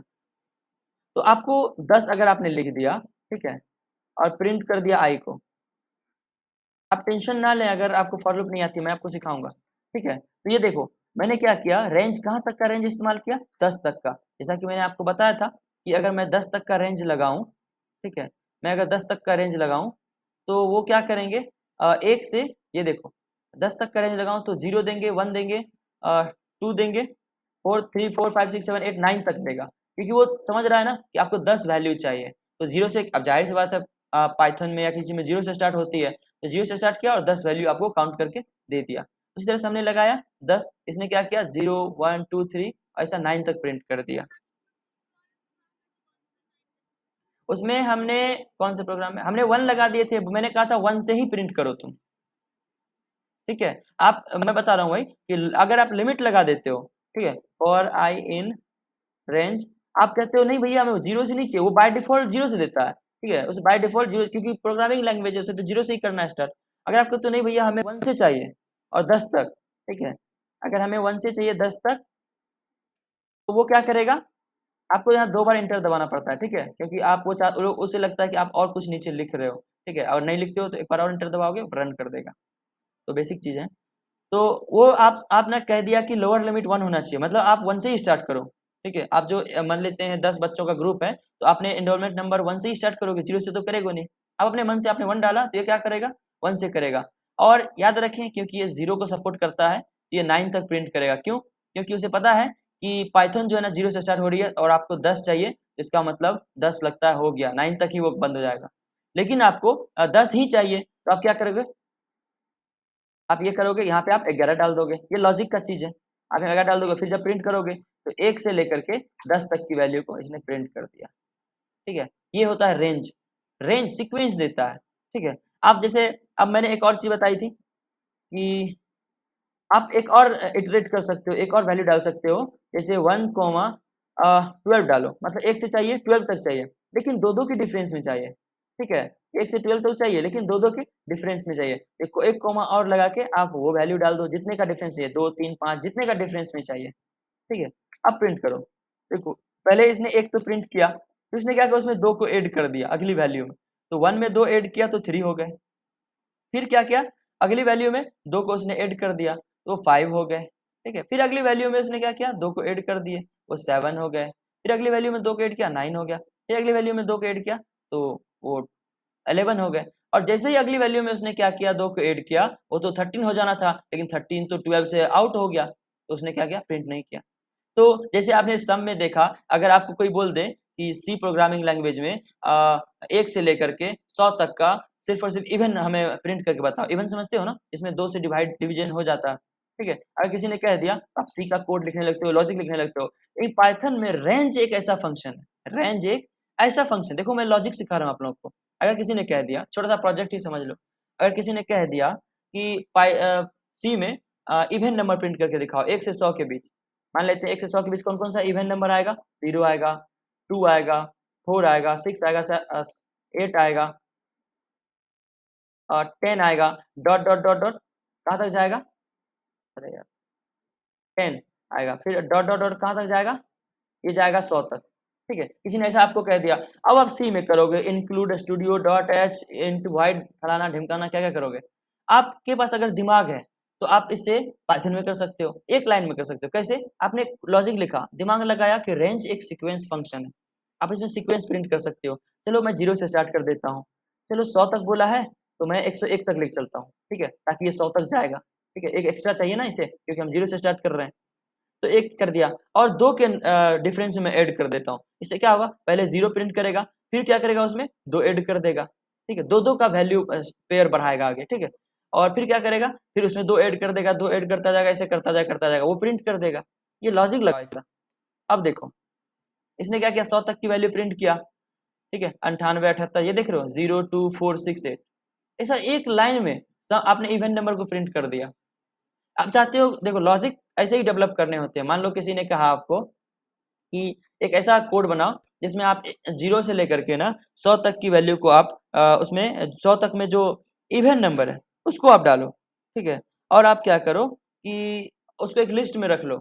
तो आपको 10 अगर आपने लिख दिया, ठीक है, और प्रिंट कर दिया आई को, आप टेंशन ना लें अगर आपको फॉर लूप नहीं आती, मैं आपको सिखाऊंगा, ठीक है। तो ये देखो मैंने क्या किया, रेंज कहाँ तक का रेंज इस्तेमाल किया, 10 तक का। जैसा कि मैंने आपको बताया था कि अगर मैं 10 तक का रेंज लगाऊं, ठीक है, मैं अगर 10 तक का रेंज लगाऊं तो वो क्या करेंगे, एक से, ये देखो 10 तक का रेंज लगाऊं तो 0 देंगे, 1 देंगे, 2 देंगे, 4, 3, 4, 5, 6, 7, 8, 9 तक देगा, क्योंकि वो समझ रहा है ना कि आपको 10 वैल्यू चाहिए। तो 0 से, अब जाहिर सी बात है पाइथन में या किसी में 0 से स्टार्ट होती है, तो 0 से स्टार्ट किया और 10 वैल्यू आपको काउंट करके दे दिया। उसी तरह से हमने लगाया 10, इसने क्या किया, 0, 1, 2, 3 ऐसा 9 तक प्रिंट कर दिया। उसमें हमने कौन से प्रोग्राम में हमने 1 लगा दिए थे, मैंने कहा था 1 से ही प्रिंट करो तुम, ठीक है। आप, मैं बता रहा हूँ भाई कि अगर आप लिमिट लगा देते हो, ठीक है, फॉर आई इन रेंज, आप कहते हो नहीं भैया हमें 0 से नहीं चाहिए, वो बाय डिफॉल्ट 0 से देता है, ठीक है, उस बाय डिफॉल्ट 0, क्योंकि प्रोग्रामिंग लैंग्वेज है उसे तो 0 से ही करना है स्टार्ट। अगर आप कहते हो नहीं भैया हमें 1 से चाहिए और 10 तक, ठीक है, अगर हमें 1 से चाहिए 10 तक, तो वो क्या करेगा, आपको यहाँ 2 बार इंटर दबाना पड़ता है, ठीक है, क्योंकि आप वो उसे लगता है कि आप और कुछ नीचे लिख रहे हो, ठीक है, और नहीं लिखते हो तो एक बार और इंटर दबाओगे रन कर देगा। तो बेसिक चीज है। तो वो आपने कह दिया कि लोअर लिमिट 1 होना चाहिए, मतलब आप 1 से ही स्टार्ट करो, ठीक है। आप जो मान लेते हैं 10 बच्चों का ग्रुप है, तो आपने एनरोलमेंट नंबर 1 से ही स्टार्ट करोगे, 0 से तो करेगा नहीं। आप अपने मन से आपने 1 डाला तो ये क्या करेगा, 1 से करेगा। और याद रखें क्योंकि ये 0 को सपोर्ट करता है, ये 9 तक प्रिंट करेगा। क्यों, क्योंकि उसे पता है कि पाइथन जो है ना 0 से स्टार्ट हो रही है और आपको 10 चाहिए, इसका मतलब 10 लगता है हो गया, 9 तक ही वो बंद हो जाएगा। लेकिन आपको 10 ही चाहिए, तो आप क्या करोगे, आप ये करोगे, यहाँ पे आप 11 डाल दोगे, ये लॉजिक का चीज है। आप 11 डाल दोगे, फिर जब प्रिंट करोगे तो 1 से लेकर के 10 तक की वैल्यू को इसने प्रिंट कर दिया, ठीक है। ये होता है रेंज, रेंज सीक्वेंस देता है, ठीक है। आप जैसे, अब मैंने एक और चीज बताई थी कि आप एक और इटरेट कर सकते हो, एक और वैल्यू डाल सकते हो, जैसे 1, 12 डालो, मतलब 1 से चाहिए 12 तक चाहिए, लेकिन दो दो की डिफरेंस में चाहिए, ठीक है। 1 से 12 तक चाहिए लेकिन दो दो के डिफरेंस में चाहिए, एक कोमा और लगा के आप वो वैल्यू डाल दो जितने का डिफरेंस चाहिए, 2, 3, 5 जितने का डिफरेंस में चाहिए, ठीक है। अब प्रिंट करो, देखो पहले इसने 1 तो प्रिंट किया, तो इसने क्या किया, उसमें 2 को ऐड कर दिया अगली वैल्यू में, तो 1 में 2 ऐड किया तो 3 हो गए। फिर क्या किया, अगली वैल्यू में 2 को उसने ऐड कर दिया तो 5 हो गए, ठीक है। फिर अगली वैल्यू में उसने क्या किया, 2 को ऐड कर दिए, वो 7 हो गए। फिर अगली वैल्यू में 2 को ऐड किया, 9 हो गया। फिर अगली वैल्यू में 2 को ऐड किया तो वो 11 हो गए। और जैसे ही अगली वैल्यू में उसने क्या किया, 2 को ऐड किया, वो तो 13 हो जाना था, लेकिन 13 तो 12 से आउट हो गया, तो उसने क्या किया, प्रिंट नहीं किया। तो जैसे आपने सम में देखा, अगर आपको कोई बोल दे कि सी प्रोग्रामिंग लैंग्वेज में 1 से लेकर के 100 तक का सिर्फ और सिर्फ इवन हमें प्रिंट करके बताओ, इवन समझते हो ना, इसमें 2 से डिवीजन हो जाता है, ठीक है। अगर किसी ने कह दिया तो आप सी का कोड लिखने लगते हो, लॉजिक लिखने लगते हो। इन पाइथन में रेंज एक ऐसा फंक्शन है, रेंज एक ऐसा फंक्शन, देखो मैं लॉजिक सिखा रहा हूँ आप लोगों को। अगर किसी ने कह दिया, छोटा सा प्रोजेक्ट ही समझ लो, अगर किसी ने कह दिया कि सी में इवन नंबर प्रिंट करके दिखाओ 1 से 100 के बीच, मान लेते हैं 1 से 100 के बीच कौन कौन सा इवन नंबर आएगा, 0 आएगा, 2 आएगा, 4 आएगा, 6 आएगा, 8 आएगा, 10 आएगा, डॉट डॉट डॉट डॉट कहाँ तक जाएगा, अरे यार 10 आएगा, फिर डॉट डॉट डॉट कहाँ तक जाएगा, ये जाएगा 100 तक, ठीक है। किसी ने ऐसा आपको कह दिया, अब आप सी में करोगे include studio dot H int wide फलाना ढिमकाना क्या क्या करोगे। आपके पास अगर दिमाग है तो आप इसे पाइथन में कर सकते हो, एक लाइन में कर सकते हो। कैसे? आपने लॉजिक लिखा, दिमाग लगाया कि रेंज एक सीक्वेंस फंक्शन है, आप इसमें सीक्वेंस प्रिंट कर सकते हो। चलो मैं 0 से स्टार्ट कर देता हूँ, चलो 100 तक बोला है तो मैं 101 तक लिख चलता हूँ, ठीक है, ताकि ये 100 तक जाएगा, ठीक है, एक एक्स्ट्रा चाहिए ना इसे, क्योंकि हम 0 से स्टार्ट कर रहे हैं। तो एक कर दिया, और 2 के डिफरेंस में मैं ऐड कर देता हूँ। इससे क्या होगा, पहले 0 प्रिंट करेगा, फिर क्या करेगा उसमें 2 ऐड कर देगा, ठीक है, 2 का वैल्यू पेयर बढ़ाएगा आगे, ठीक है, और फिर क्या करेगा, फिर उसमें 2 ऐड कर देगा, 2 ऐड करता जाएगा, ऐसे करता जाएगा, वो प्रिंट कर देगा। ये लॉजिक लगा इसका। अब देखो इसने क्या किया, 100 तक की वैल्यू प्रिंट किया, ठीक है, 98 78, ये देख रहे हो 0 2 4 6 8, ऐसा एक लाइन में आपने इवन नंबर को प्रिंट कर दिया। आप चाहते हो, देखो लॉजिक ऐसे ही डेवलप करने होते हैं। मान लो किसी ने कहा आपको कि एक ऐसा कोड बनाओ जिसमें आप 0 से लेकर के ना 100 तक की वैल्यू को आप उसमें 100 तक में जो इवन नंबर है उसको आप डालो, ठीक है, और आप क्या करो कि उसको एक लिस्ट में रख लो।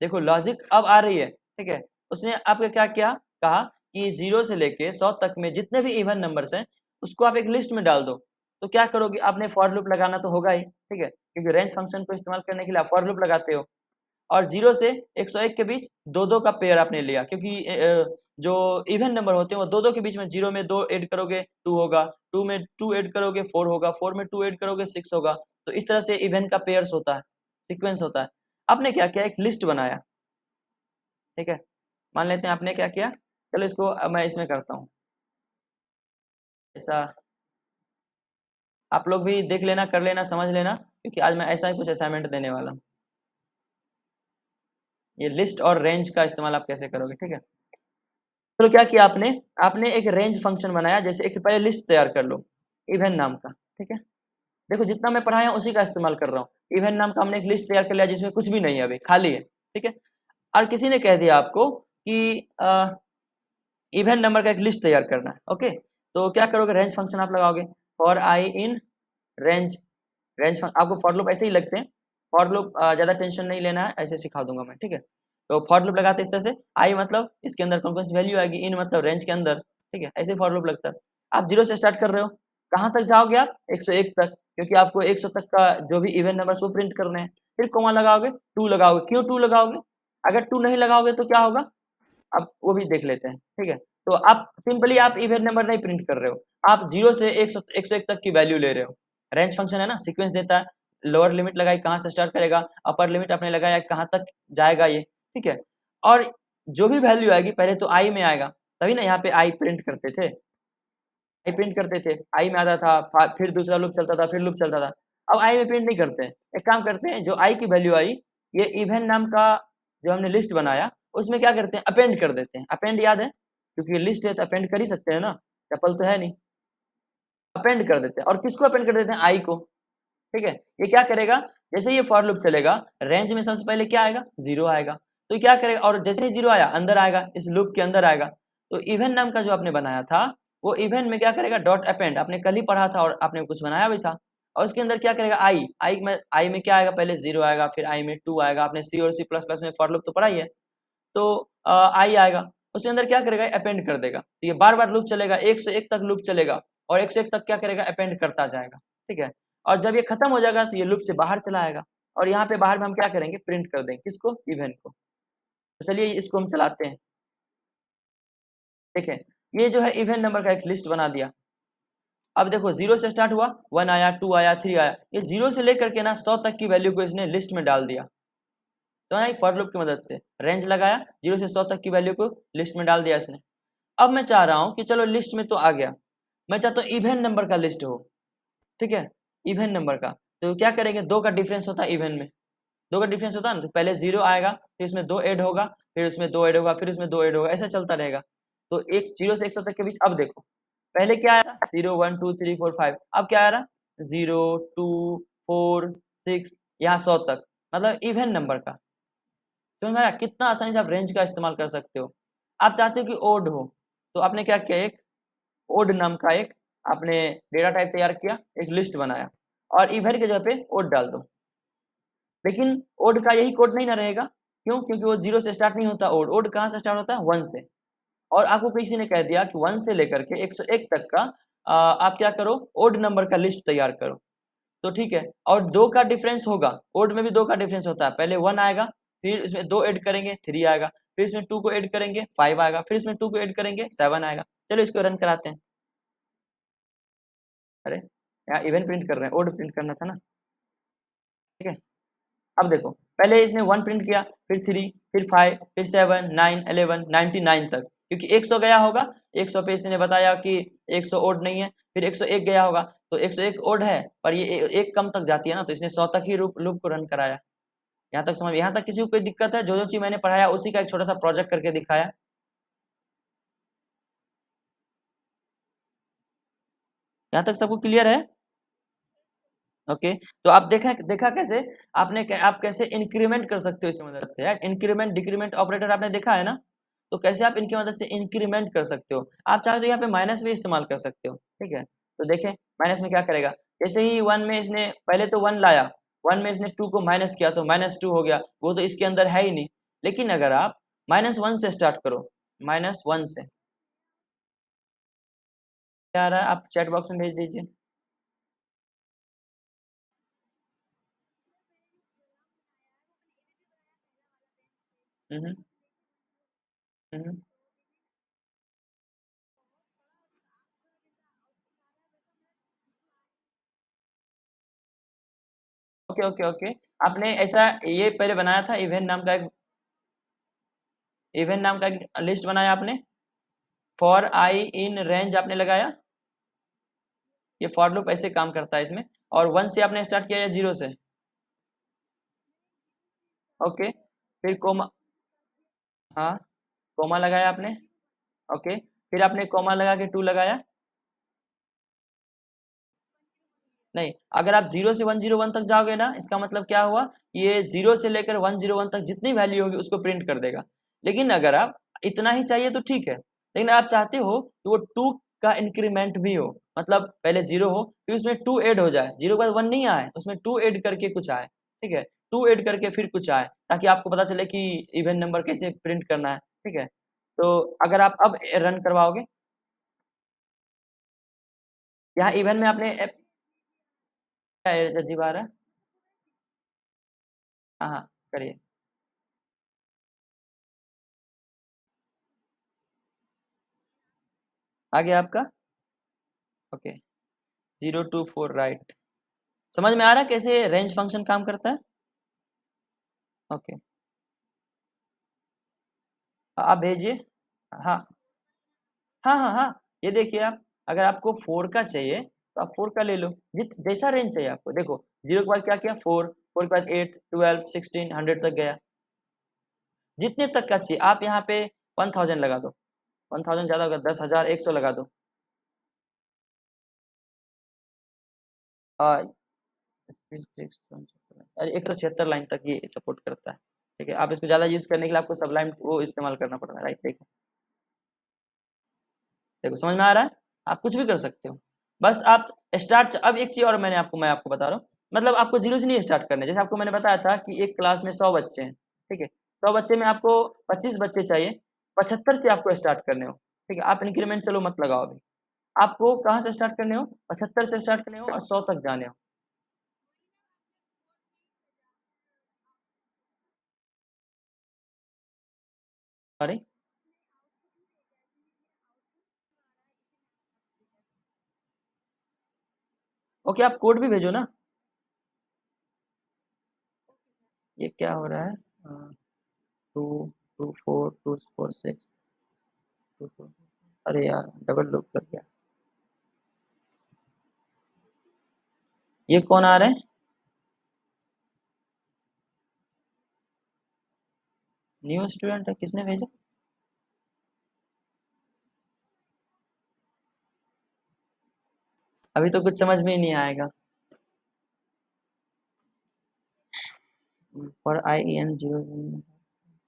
देखो लॉजिक अब आ रही है, ठीक है, उसने आपको क्या किया, कहा कि 0 से लेके 100 तक में जितने भी इवन नंबर्स हैं उसको आप एक लिस्ट में डाल दो। तो क्या करोगे, आपने फॉर लूप लगाना तो होगा ही, ठीक है, क्योंकि रेंज फंक्शन को इस्तेमाल करने के लिए आप फॉर लूप लगाते हो। और 0 से 101 के बीच 2-2 का पेयर आपने लिया, क्योंकि जो इवन नंबर होते हैं वो 2-2 के बीच में, 0 में 2 ऐड करोगे 2 होगा, 2 में 2 ऐड करोगे 4 होगा, 4 में 2 ऐड करोगे 6 होगा। तो इस तरह से इवन का पेयर्स होता है, सीक्वेंस होता है। आपने क्या किया, एक लिस्ट बनाया, ठीक है, मान लेते हैं आपने क्या किया, चलो इसको अब मैं इसमें करता हूँ ऐसा। आप लोग भी देख लेना, कर लेना, समझ लेना, क्योंकि आज मैं ऐसा ही कुछ असाइनमेंट देने वाला हूँ। ये लिस्ट और रेंज का इस्तेमाल आप कैसे करोगे, ठीक है। तो क्या किया आपने, आपने एक रेंज फंक्शन बनाया, जैसे एक पहले लिस्ट तैयार कर लो इवन नाम का, ठीक है। देखो जितना मैं पढ़ाया उसी का इस्तेमाल कर रहा हूँ। इवन नाम का हमने एक लिस्ट तैयार कर लिया जिसमें कुछ भी नहीं है, अभी खाली है, ठीक है। और किसी ने कह दिया आपको कि इवन नंबर का एक लिस्ट तैयार करना है, ओके। तो क्या करोगे, रेंज फंक्शन आप लगाओगे, फॉर आई इन रेंज। आपको फॉर लूप ऐसे ही लगते हैं, फॉर लूप ज्यादा टेंशन नहीं लेना है, ऐसे सिखा दूंगा मैं, ठीक है। तो फॉर लूप लगाते इस तरह से, आई मतलब इसके अंदर कौन कौन सी वैल्यू आएगी, इन मतलब रेंज के अंदर, ठीक है, ऐसे फॉर लूप लगता है। आप 0 से स्टार्ट कर रहे हो, कहाँ तक जाओगे आप, 101 तक, क्योंकि आपको 100 तक का जो भी इवन नंबर वो प्रिंट करने हैं। फिर कोमा लगाओगे, 2 लगाओगे, क्यों 2 लगाओगे, अगर 2 नहीं लगाओगे तो क्या होगा, अब वो भी देख लेते हैं, ठीक है। तो आप सिंपली आप इवन नंबर नहीं प्रिंट कर रहे हो, आप 0 से 101 तक की वैल्यू ले रहे हो। रेंज फंक्शन है ना, सीक्वेंस देता है, लोअर लिमिट लगाई कहाँ से स्टार्ट करेगा, अपर लिमिट आपने लगाया कहाँ तक जाएगा ये, ठीक है। और जो भी वैल्यू आएगी पहले तो आई में आएगा, तभी ना यहाँ पे आई प्रिंट करते थे, आई प्रिंट करते थे, आई में आता था, फिर दूसरा लूप चलता था, फिर लूप चलता था। अब आई में प्रिंट नहीं करते हैं, एक काम करते हैं, जो आई की वैल्यू आई, ये इवन नाम का जो हमने लिस्ट बनाया उसमें क्या करते हैं, अपेंड कर देते हैं। अपेंड याद है, क्योंकि लिस्ट है तो अपेंड कर ही सकते हैं ना, चपल तो है नहीं। अपेंड कर देते हैं, और किसको अपेंड कर देते हैं, आई को, ठीक है। ये क्या करेगा, जैसे ये फॉर लूप चलेगा, रेंज में सबसे पहले क्या आएगा, 0 आएगा, तो क्या करेगा, और जैसे ही 0 आया अंदर आएगा, इस लूप के अंदर आएगा। तो इवन नाम का जो आपने बनाया था वो इवन में क्या करेगा, डॉट अपेंड, आपने कल ही पढ़ा था और आपने कुछ बनाया भी था। और उसके अंदर क्या करेगा, आई में क्या आएगा, पहले 0 आएगा, फिर आई में 2 आएगा, आपने सी और सी प्लस प्लस में फॉर लूप तो पढ़ा ही है। तो आई आएगा, उसके अंदर क्या करेगा, अपेंड कर देगा, तो ये बार बार लूप चलेगा, 101 तक लूप चलेगा, और 101 तक क्या करेगा, अपेंड करता जाएगा, ठीक है। और जब ये खत्म हो जाएगा तो ये लूप से बाहर चला आएगा, और यहाँ पे बाहर में हम क्या करेंगे, प्रिंट कर देंगे किसको, इवेंट को। तो चलिए इसको हम चलाते हैं, देखें, ये जो है इवेंट नंबर का एक लिस्ट बना दिया। अब देखो 0 से स्टार्ट हुआ, 1 आया, 2 आया, 3 आया, ये 0 से लेकर के ना 100 तक की वैल्यू को इसने लिस्ट में डाल दिया। तो ना फॉर लूप की मदद से रेंज लगाया, 0 से 100 तक की वैल्यू को लिस्ट में डाल दिया इसने। अब मैं चाह रहा हूं कि चलो लिस्ट में तो आ गया, मैं चाहता हूँ इवन नंबर का लिस्ट हो, ठीक है, इवन नंबर का। तो क्या करेंगे, 2 का डिफरेंस होता है इवन में, 2 का डिफरेंस होता है ना, तो पहले 0 आएगा, फिर उसमें 2 ऐड होगा, फिर उसमें 2 ऐड होगा, फिर उसमें 2 ऐड होगा, ऐसा चलता रहेगा। तो एक 0 से 100 तक के बीच, अब देखो पहले क्या आया, 0 1 2 3 4 5, अब क्या आ रहा, 0 2 4 6, यहाँ 100 तक, मतलब इवन नंबर का। समझ में आया कितना आसानी से आप रेंज का इस्तेमाल कर सकते हो। आप चाहते हो कि ओड हो, तो आपने क्या किया, एक ओड नाम का एक आपने डेटा टाइप तैयार किया, एक लिस्ट बनाया, और इवन के जगह पे ओड डाल दो। लेकिन ओड का यही कोड नहीं ना रहेगा, क्यों, क्योंकि वो 0 से स्टार्ट नहीं होता, ओड कहाँ से स्टार्ट होता है, 1 से। और आपको किसी ने कह दिया कि 1 से लेकर के 101 तक का आप क्या करो, ओड नंबर का लिस्ट तैयार करो। तो ठीक है, और 2 का डिफरेंस होगा, ओड में भी 2 का डिफरेंस होता है, पहले 1 आएगा, फिर इसमें 2 ऐड करेंगे 3 आएगा, फिर इसमें 2 को ऐड करेंगे 5 आएगा, फिर इसमें 2 को ऐड करेंगे 7 आएगा। चलो इसको रन कराते हैं। अरे यहाँ इवन प्रिंट कर रहे हैं, ओड प्रिंट करना था ना, ठीक है। अब देखो, पहले इसने 1 प्रिंट किया, फिर 3, फिर 5, फिर 7, 9, 11, 99 तक, क्योंकि 100 गया होगा, 100 पे इसने बताया कि 100 ओड नहीं है, फिर 101 गया होगा, तो 101 ओड है, पर ये एक कम तक जाती है ना, तो इसने 100 तक ही लूप को रन कराया। यहाँ तक समझ, यहाँ तक किसी को कोई दिक्कत है? जो जो चीज मैंने पढ़ाया उसी का एक छोटा सा प्रोजेक्ट करके दिखाया। यहाँ तक सबको क्लियर है? ओके, तो आप देखा कैसे आप कैसे इंक्रीमेंट कर सकते हो इसकी मदद से, इंक्रीमेंट डिक्रीमेंट ऑपरेटर आपने देखा है ना, तो कैसे आप इनकी मदद से इंक्रीमेंट कर सकते हो। आप चाहे तो यहाँ पे माइनस भी इस्तेमाल कर सकते हो, ठीक है। तो देखें माइनस में क्या करेगा, जैसे ही 1 में इसने पहले तो 1 लाया, 1 में इसने 2 को माइनस किया तो -2 हो गया, वो तो इसके अंदर है ही नहीं। लेकिन अगर आप -1 से स्टार्ट करो, -1 से क्या आ रहा है आप चैट बॉक्स में भेज दीजिए। हम्म हम्म ओके ओके ओके, आपने ऐसा ये पहले बनाया था, इवेंट नाम का एक लिस्ट बनाया आपने, फॉर आई इन रेंज आपने लगाया, ये फॉर लूप ऐसे काम करता है इसमें। और 1 से आपने स्टार्ट किया या 0 से? ओके, फिर कोमा, हाँ कोमा लगाया आपने, ओके, फिर आपने कोमा लगा के 2 लगाया। नहीं, अगर आप 0 से 101 तक जाओगे ना, इसका मतलब क्या हुआ, ये 0 से लेकर 101 तक जितनी वैल्यू होगी उसको प्रिंट कर देगा। लेकिन अगर आप इतना ही चाहिए तो ठीक है, लेकिन आप चाहते हो कि वो 2 का इंक्रीमेंट भी हो, मतलब पहले 0 हो फिर उसमें 2 ऐड हो जाए, 0 के बाद 1 नहीं आए, उसमें 2 ऐड करके कुछ आए, ठीक है, 2 ऐड करके फिर कुछ आए, ताकि आपको पता चले कि इवन नंबर कैसे प्रिंट करना है, ठीक है। तो अगर आप अब रन करवाओगे, यहाँ इवन में आपने क्या अजीब आ रहा है? हाँ हाँ करिए। आ गया आपका? Okay, 0 to 4 right. समझ में आ रहा है कैसे रेंज फंक्शन काम करता है? ओके, आप भेजिए। हाँ हाँ हाँ हाँ, ये देखिए आप, अगर आपको 4 का चाहिए तो आप 4 का ले लो, जित जैसा रेंज चाहिए आपको। देखो 0 के बाद क्या किया, 4, 4 के बाद 8, 12, 16, 100 तक गया, जितने तक का चाहिए आप यहाँ पे 1000 लगा दो, 1000 ज्यादा होगा, 10,000, 100 लगा दो। आ, 176 लाइन तक ये सपोर्ट करता है, ठीक है। आप इसको ज्यादा यूज करने के लिए आपको सबलाइन वो इस्तेमाल करना पड़ रहा है, राइट। देखो देखो समझ में आ रहा है, आप कुछ भी कर सकते हो, बस आप स्टार्ट। अब एक चीज और मैं आपको बता रहा हूँ, मतलब आपको 0 से नहीं स्टार्ट करने, जैसे आपको मैंने बताया था कि एक क्लास में 100 बच्चे हैं, ठीक है, 100 बच्चे में आपको 25 बच्चे चाहिए, 75 से आपको स्टार्ट करने हो, ठीक है। आप इंक्रीमेंट चलो मत लगाओ अभी, आपको कहाँ से स्टार्ट करने हो, 75 से स्टार्ट करने हो और 100 तक जाने हो। सॉरी, ओके, आप कोड भी भेजो ना। ये क्या हो रहा है, 2 2 4 2 4 6, अरे यार डबल लूप लग गया। ये कौन आ रहे हैं? न्यू स्टूडेंट है, किसने भेजा? अभी तो कुछ समझ में ही नहीं आएगा। पर आई एन जीरो,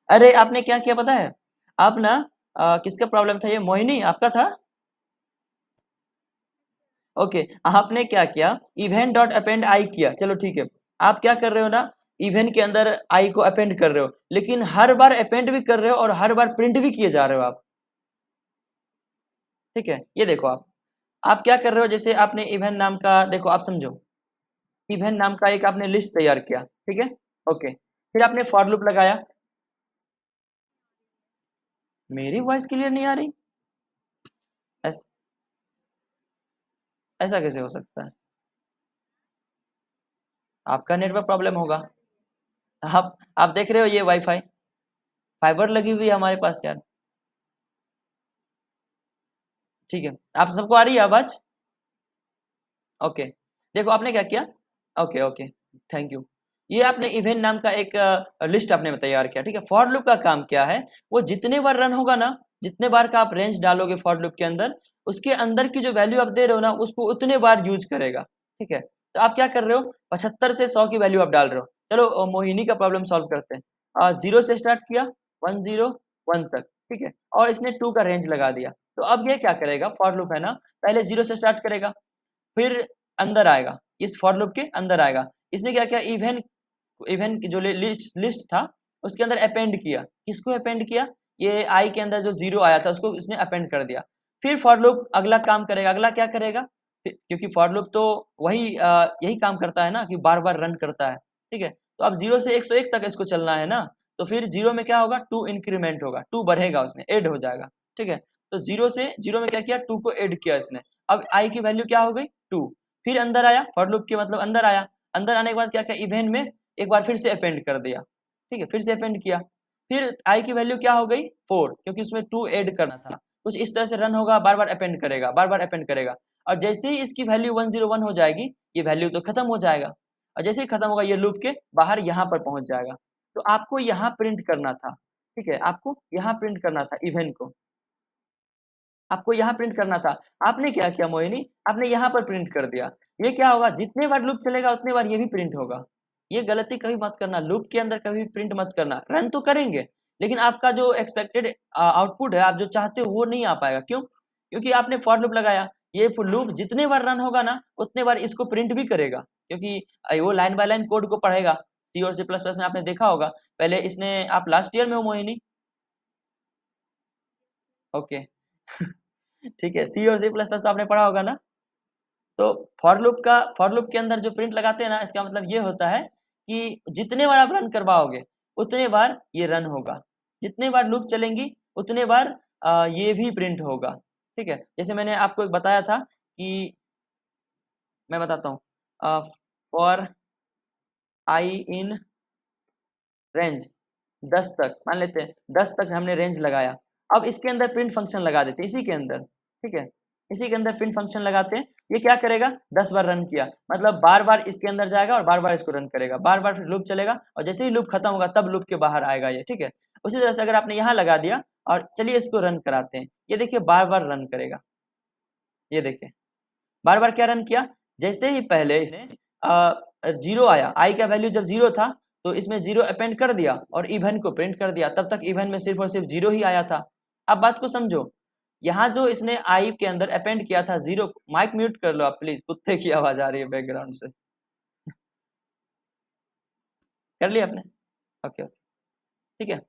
अरे आपने क्या किया पता है, आप ना किसका प्रॉब्लम था, ये मोहिनी आपका था। ओके, आपने क्या किया, इवेंट डॉट अपेंड आई किया, चलो ठीक है। आप क्या कर रहे हो ना, इवेंट के अंदर आई को अपेंड कर रहे हो, लेकिन हर बार अपेंड भी कर रहे हो और हर बार प्रिंट भी किए जा रहे हो आप, ठीक है। ये देखो आप क्या कर रहे हो, जैसे आपने इवेंट नाम का, देखो आप समझो, इवेंट नाम का एक आपने लिस्ट तैयार किया, ठीक है, ओके। फिर आपने फॉर लूप लगाया। मेरी वॉइस क्लियर नहीं आ रही? ऐस, ऐसा कैसे हो सकता है? आपका नेटवर्क प्रॉब्लम होगा। आप देख रहे हो ये वाईफाई फाइबर लगी हुई है हमारे पास यार। ठीक है, आप सबको आ रही है आवाज? ओके, देखो आपने क्या किया। Okay okay, thank you. ये आपने इवेंट नाम का एक लिस्ट आपने तैयार किया, ठीक है। फॉर लूप का काम क्या है, वो जितने बार रन होगा ना, जितने बार का आप रेंज डालोगे फॉर लूप के अंदर, उसके अंदर की जो वैल्यू आप दे रहे हो ना, उसको उतने बार यूज करेगा, ठीक है। तो आप क्या कर रहे हो, 75 से 100 की वैल्यू आप डाल रहे हो। चलो मोहिनी का प्रॉब्लम सॉल्व करते हैं। 0 से स्टार्ट किया 101 तक, ठीक है, और इसने 2 का रेंज लगा दिया। तो अब ये क्या करेगा, फॉर लूप है ना, पहले 0 से स्टार्ट करेगा, फिर अंदर आएगा, इस फॉर लूप के अंदर आएगा। इसने क्या किया, इवेंट इवेंट की जो लिस्ट था उसके अंदर अपेंड किया। किसको अपेंड किया, ये आई के अंदर जो 0 आया था उसको इसने अपेंड कर दिया। फिर फॉर लूप अगला काम करेगा, अगला क्या करेगा, क्योंकि फॉर लूप तो वही यही काम करता है ना कि बार बार रन करता है, ठीक है। तो अब 0 से 101 तक इसको चलना है ना, तो फिर 0 में क्या होगा, 2 इंक्रीमेंट होगा, 2 बढ़ेगा, उसमें ऐड हो जाएगा, ठीक है। तो 0 से 0 में क्या किया, 2 को ऐड किया इसने। अब आई की वैल्यू क्या हो गई, 2। फिर अंदर आया, फॉर लूप के मतलब अंदर आया। अंदर आने के बाद क्या किया, इवेंट में एक बार फिर से अपेंड कर दिया, ठीक है, फिर से अपेंड किया। फिर आई की वैल्यू क्या हो गई, 4, क्योंकि उसमें 2 ऐड करना था। कुछ इस तरह से रन होगा, बार बार अपेंड करेगा, बार बार अपेंड करेगा। और जैसे ही इसकी वैल्यू 101 हो जाएगी, ये वैल्यू तो खत्म हो जाएगा, और जैसे ही खत्म होगा ये लूप के बाहर यहाँ पर पहुंच जाएगा। तो आपको यहाँ प्रिंट करना था, ठीक है, आपको यहाँ प्रिंट करना था इवेंट को, आपको यहाँ प्रिंट करना था। आपने क्या किया मोहिनी, आपने यहाँ पर प्रिंट कर दिया। ये क्या होगा, जितने बार लूप चलेगा उतने बार ये भी प्रिंट होगा। ये गलती कभी मत करना, लूप के अंदर कभी प्रिंट मत करना। रन तो करेंगे, लेकिन आपका जो एक्सपेक्टेड आउटपुट है, आप जो चाहते हो वो नहीं आ पाएगा। क्यों, क्योंकि आपने फॉर लूप लगाया, ये लूप जितने बार रन होगा ना उतने बार इसको प्रिंट भी करेगा, क्योंकि वो लाइन बाय लाइन कोड को पढ़ेगा। सी और सी प्लस प्लस में आपने देखा होगा पहले, इसने, आप लास्ट ईयर में हो मोहिनी? ओके ठीक है, सी और सी प्लस प्लस तो आपने पढ़ा होगा ना। तो फॉर लूप के अंदर जो प्रिंट लगाते हैं ना, इसका मतलब ये होता है कि जितने बार आप रन करवाओगे उतने बार ये रन होगा, जितने बार लूप चलेंगी उतने बार ये भी प्रिंट होगा, ठीक है। जैसे मैंने आपको एक बताया था कि, मैं बताता हूँ, फॉर आई इन रेंज 10 तक, मान लेते हैं 10 तक हमने रेंज लगाया। अब इसके अंदर प्रिंट फंक्शन लगा देते हैं, इसी के अंदर, ठीक है, इसी के अंदर प्रिंट फंक्शन लगाते हैं। ये क्या करेगा, 10 बार रन किया, मतलब बार बार इसके अंदर जाएगा और बार बार इसको रन करेगा, बार बार फिर लूप चलेगा, और जैसे ही लूप खत्म होगा तब लूप के बाहर आएगा ये, ठीक है। उसी तरह से अगर आपने यहाँ लगा दिया, और चलिए इसको रन कराते हैं, ये देखिए बार बार रन करेगा। ये देखिए बार बार क्या रन किया, जैसे ही पहले इसने 0 आया, आई का वैल्यू जब 0 था तो इसमें 0 अपेंड कर दिया और इवन को प्रिंट कर दिया। तब तक इवन में सिर्फ और सिर्फ 0 ही आया था। अब बात को समझो, यहाँ जो इसने आई के अंदर अपेंड किया था 0, माइक म्यूट कर लो आप प्लीज, कुत्ते की आवाज आ रही है बैकग्राउंड से। कर लिया आपने, ओके ओके, ठीक है।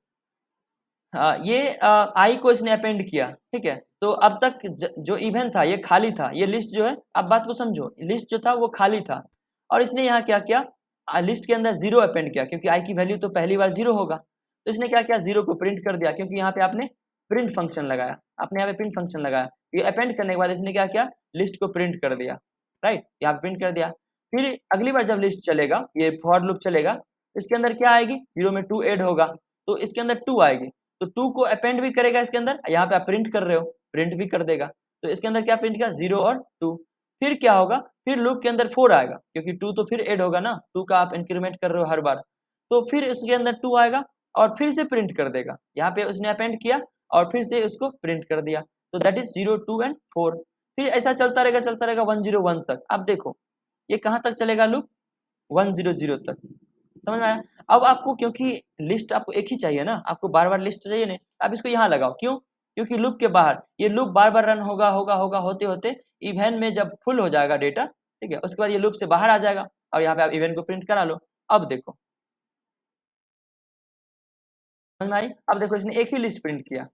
ये आई को इसने अपेंड किया, ठीक है। तो अब तक जो इवेंट था ये खाली था, ये लिस्ट जो है, अब बात को समझो, लिस्ट जो था वो खाली था, और इसने यहाँ क्या किया, लिस्ट के अंदर 0 अपेंड किया, क्योंकि आई की वैल्यू तो पहली बार 0 होगा। तो इसने क्या किया, 0 को प्रिंट कर दिया, क्योंकि यहाँ पे आपने प्रिंट फंक्शन लगाया, आपने यहाँ पे प्रिंट फंक्शन लगाया। ये अपेंड करने के बाद इसने क्या किया, लिस्ट को प्रिंट कर दिया, राइट, यहाँ पे प्रिंट कर दिया। फिर अगली बार जब लिस्ट चलेगा, ये फॉर लूप चलेगा, इसके अंदर क्या आएगी, 0 में 2 ऐड होगा, तो इसके अंदर 2 आएगी। तो 2 को अपेंड भी करेगा इसके अंदर, यहाँ पे आप प्रिंट कर रहे हो, प्रिंट भी कर देगा। तो इसके अंदर क्या प्रिंट किया, 0 और 2। फिर क्या होगा, फिर लूप के अंदर 4 आएगा, क्योंकि 2 तो फिर ऐड होगा ना, 2 का आप इंक्रीमेंट कर रहे हो हर बार। तो फिर इसके अंदर 2 आएगा और फिर से प्रिंट कर देगा। यहाँ पे उसने अपेंड किया और फिर से उसको प्रिंट कर दिया। तो दैट इज 0, 2 एंड 4। फिर ऐसा चलता रहेगा 101 तक। अब देखो ये कहाँ तक चलेगा लूप, 100 तक। समझ में आया? अब आपको, क्योंकि लिस्ट आपको एक ही चाहिए ना, आपको बार बार लिस्ट चाहिए नहीं, आप इसको यहाँ लगाओ। क्यों, क्योंकि लूप के बाहर ये लूप बार बार रन होगा होगा होगा होते होते इवेंट में जब फुल हो जाएगा डेटा, ठीक है, उसके बाद ये लूप से बाहर आ जाएगा और यहाँ पे आप इवेंट को प्रिंट करा लो। अब देखो समझ में आई? अब देखो इसने एक ही लिस्ट प्रिंट किया,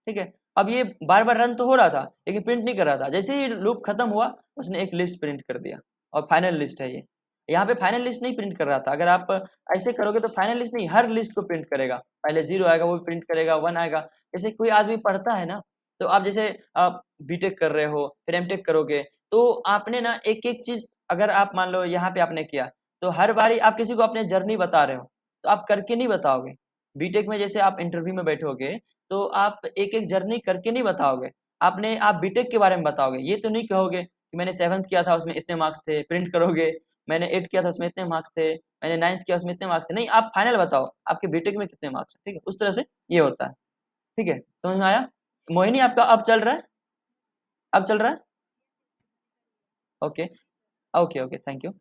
ठीक है। अब ये बार बार रन तो हो रहा था लेकिन प्रिंट नहीं कर रहा था। जैसे ही लूप खत्म हुआ उसने एक लिस्ट प्रिंट कर दिया और फाइनल लिस्ट है ये। यहाँ पे फाइनल लिस्ट नहीं प्रिंट कर रहा था। अगर आप ऐसे करोगे तो फाइनल लिस्ट नहीं, हर लिस्ट को प्रिंट करेगा। पहले 0 आएगा वो प्रिंट करेगा, 1 आएगा। जैसे कोई आदमी पढ़ता है ना, तो आप जैसे आप बीटेक कर रहे हो, फिर एमटेक करोगे, तो आपने ना एक-एक चीज़, अगर आप मान लो यहाँ पे आपने किया, तो हर बारी आप किसी को अपने जर्नी बता रहे हो, तो आप करके नहीं बताओगे। बीटेक में जैसे आप इंटरव्यू में बैठोगे, तो आप एक-एक जर्नी करके नहीं बताओगे। आप बीटेक के बारे में बताओगे। ये तो नहीं कहोगे कि मैंने 7th किया था उसमें इतने मार्क्स थे, प्रिंट करोगे। मैंने 8 किया था उसमें इतने मार्क्स थे, मैंने 9th किया उसमें इतने मार्क्स थे। नहीं, आप फाइनल बताओ, आपके बीटेक में कितने मार्क्स हैं, ठीक है? उस तरह से ये होता है, ठीक है? समझ में आया? मोहिनी आपका अब चल रहा है? अब चल रहा है? Okay, okay, okay, thank you.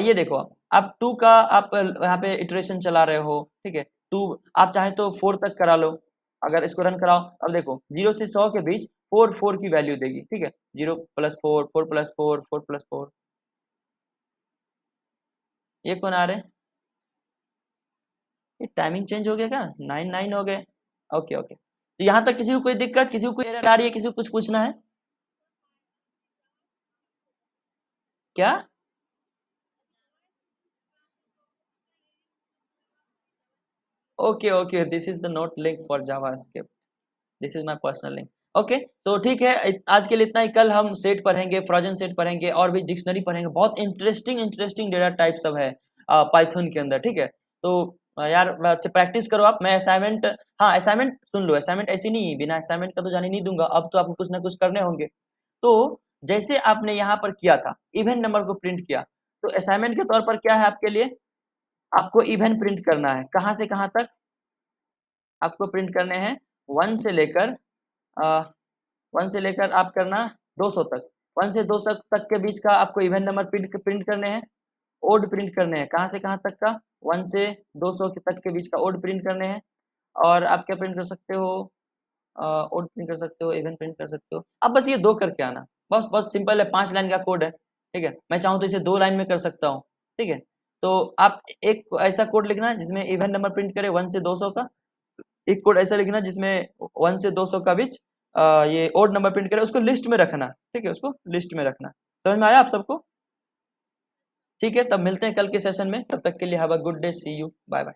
ये देखो, आप 2 का आप यहाँ पे इटरेशन चला रहे हो, ठीक है? 2 आप चाहें तो 4 तक करा लो। अगर इसको रन कराओ, अब देखो 0 से 100 के बीच 4 4 की वैल्यू देगी, ठीक है? 0 + 4 4 + 4 4 + 4। ये कौन आ रहे हैं? ये टाइमिंग चेंज हो गया क्या? 9 9 हो गए। Okay, okay. तो यहाँ तक किसी को कोई दिक्कत, किसी को कोई एरर आ रही है, किसी को कुछ पूछना है? क्या? Okay, okay, this is the note link for JavaScript. This is my personal link. Okay, तो ठीक है, आज के लिए इतना ही। कल हम सेट पढ़ेंगे, फ्रोजन सेट पढ़ेंगे, और भी डिक्शनरी पढ़ेंगे। बहुत इंटरेस्टिंग इंटरेस्टिंग डेटा टाइप सब है पाइथन के अंदर, ठीक है? तो यार प्रैक्टिस करो आप। मैं असाइनमेंट, हाँ असाइनमेंट सुन लो, असाइनमेंट ऐसी नहीं, बिना असाइनमेंट का तो जाने नहीं दूंगा। अब तो आपको कुछ ना कुछ करने होंगे। तो जैसे आपने यहाँ पर किया था, इवन नंबर को प्रिंट किया, तो असाइनमेंट के तौर पर क्या है आपके लिए? आपको इवन प्रिंट करना है। कहाँ से कहाँ तक आपको प्रिंट करने हैं? 1 से लेकर 1 से लेकर आप करना 200 तक। 1 से 200 तक के बीच का आपको इवन नंबर प्रिंट करने हैं। ओड प्रिंट करने हैं। कहाँ से कहाँ तक का? 1 से 200 तक के बीच का ओड प्रिंट करने हैं। और आप क्या प्रिंट कर सकते हो? ओड प्रिंट कर सकते हो, इवन प्रिंट कर सकते हो। अब बस ये 2 करके आना। बस बहुत सिंपल है, 5 लाइन का कोड है, ठीक है? मैं चाहूँ तो इसे 2 लाइन में कर सकता हूँ, ठीक है? तो आप एक ऐसा कोड लिखना जिसमें इवन नंबर प्रिंट करे 1 से 200 का। एक कोड ऐसा लिखना जिसमें 1 से 200 का बीच ये ओड नंबर प्रिंट करे, उसको लिस्ट में रखना, ठीक है? उसको लिस्ट में रखना। समझ में आया आप सबको? ठीक है, तब मिलते हैं कल के सेशन में। तब तक के लिए have a good day, see you, bye bye.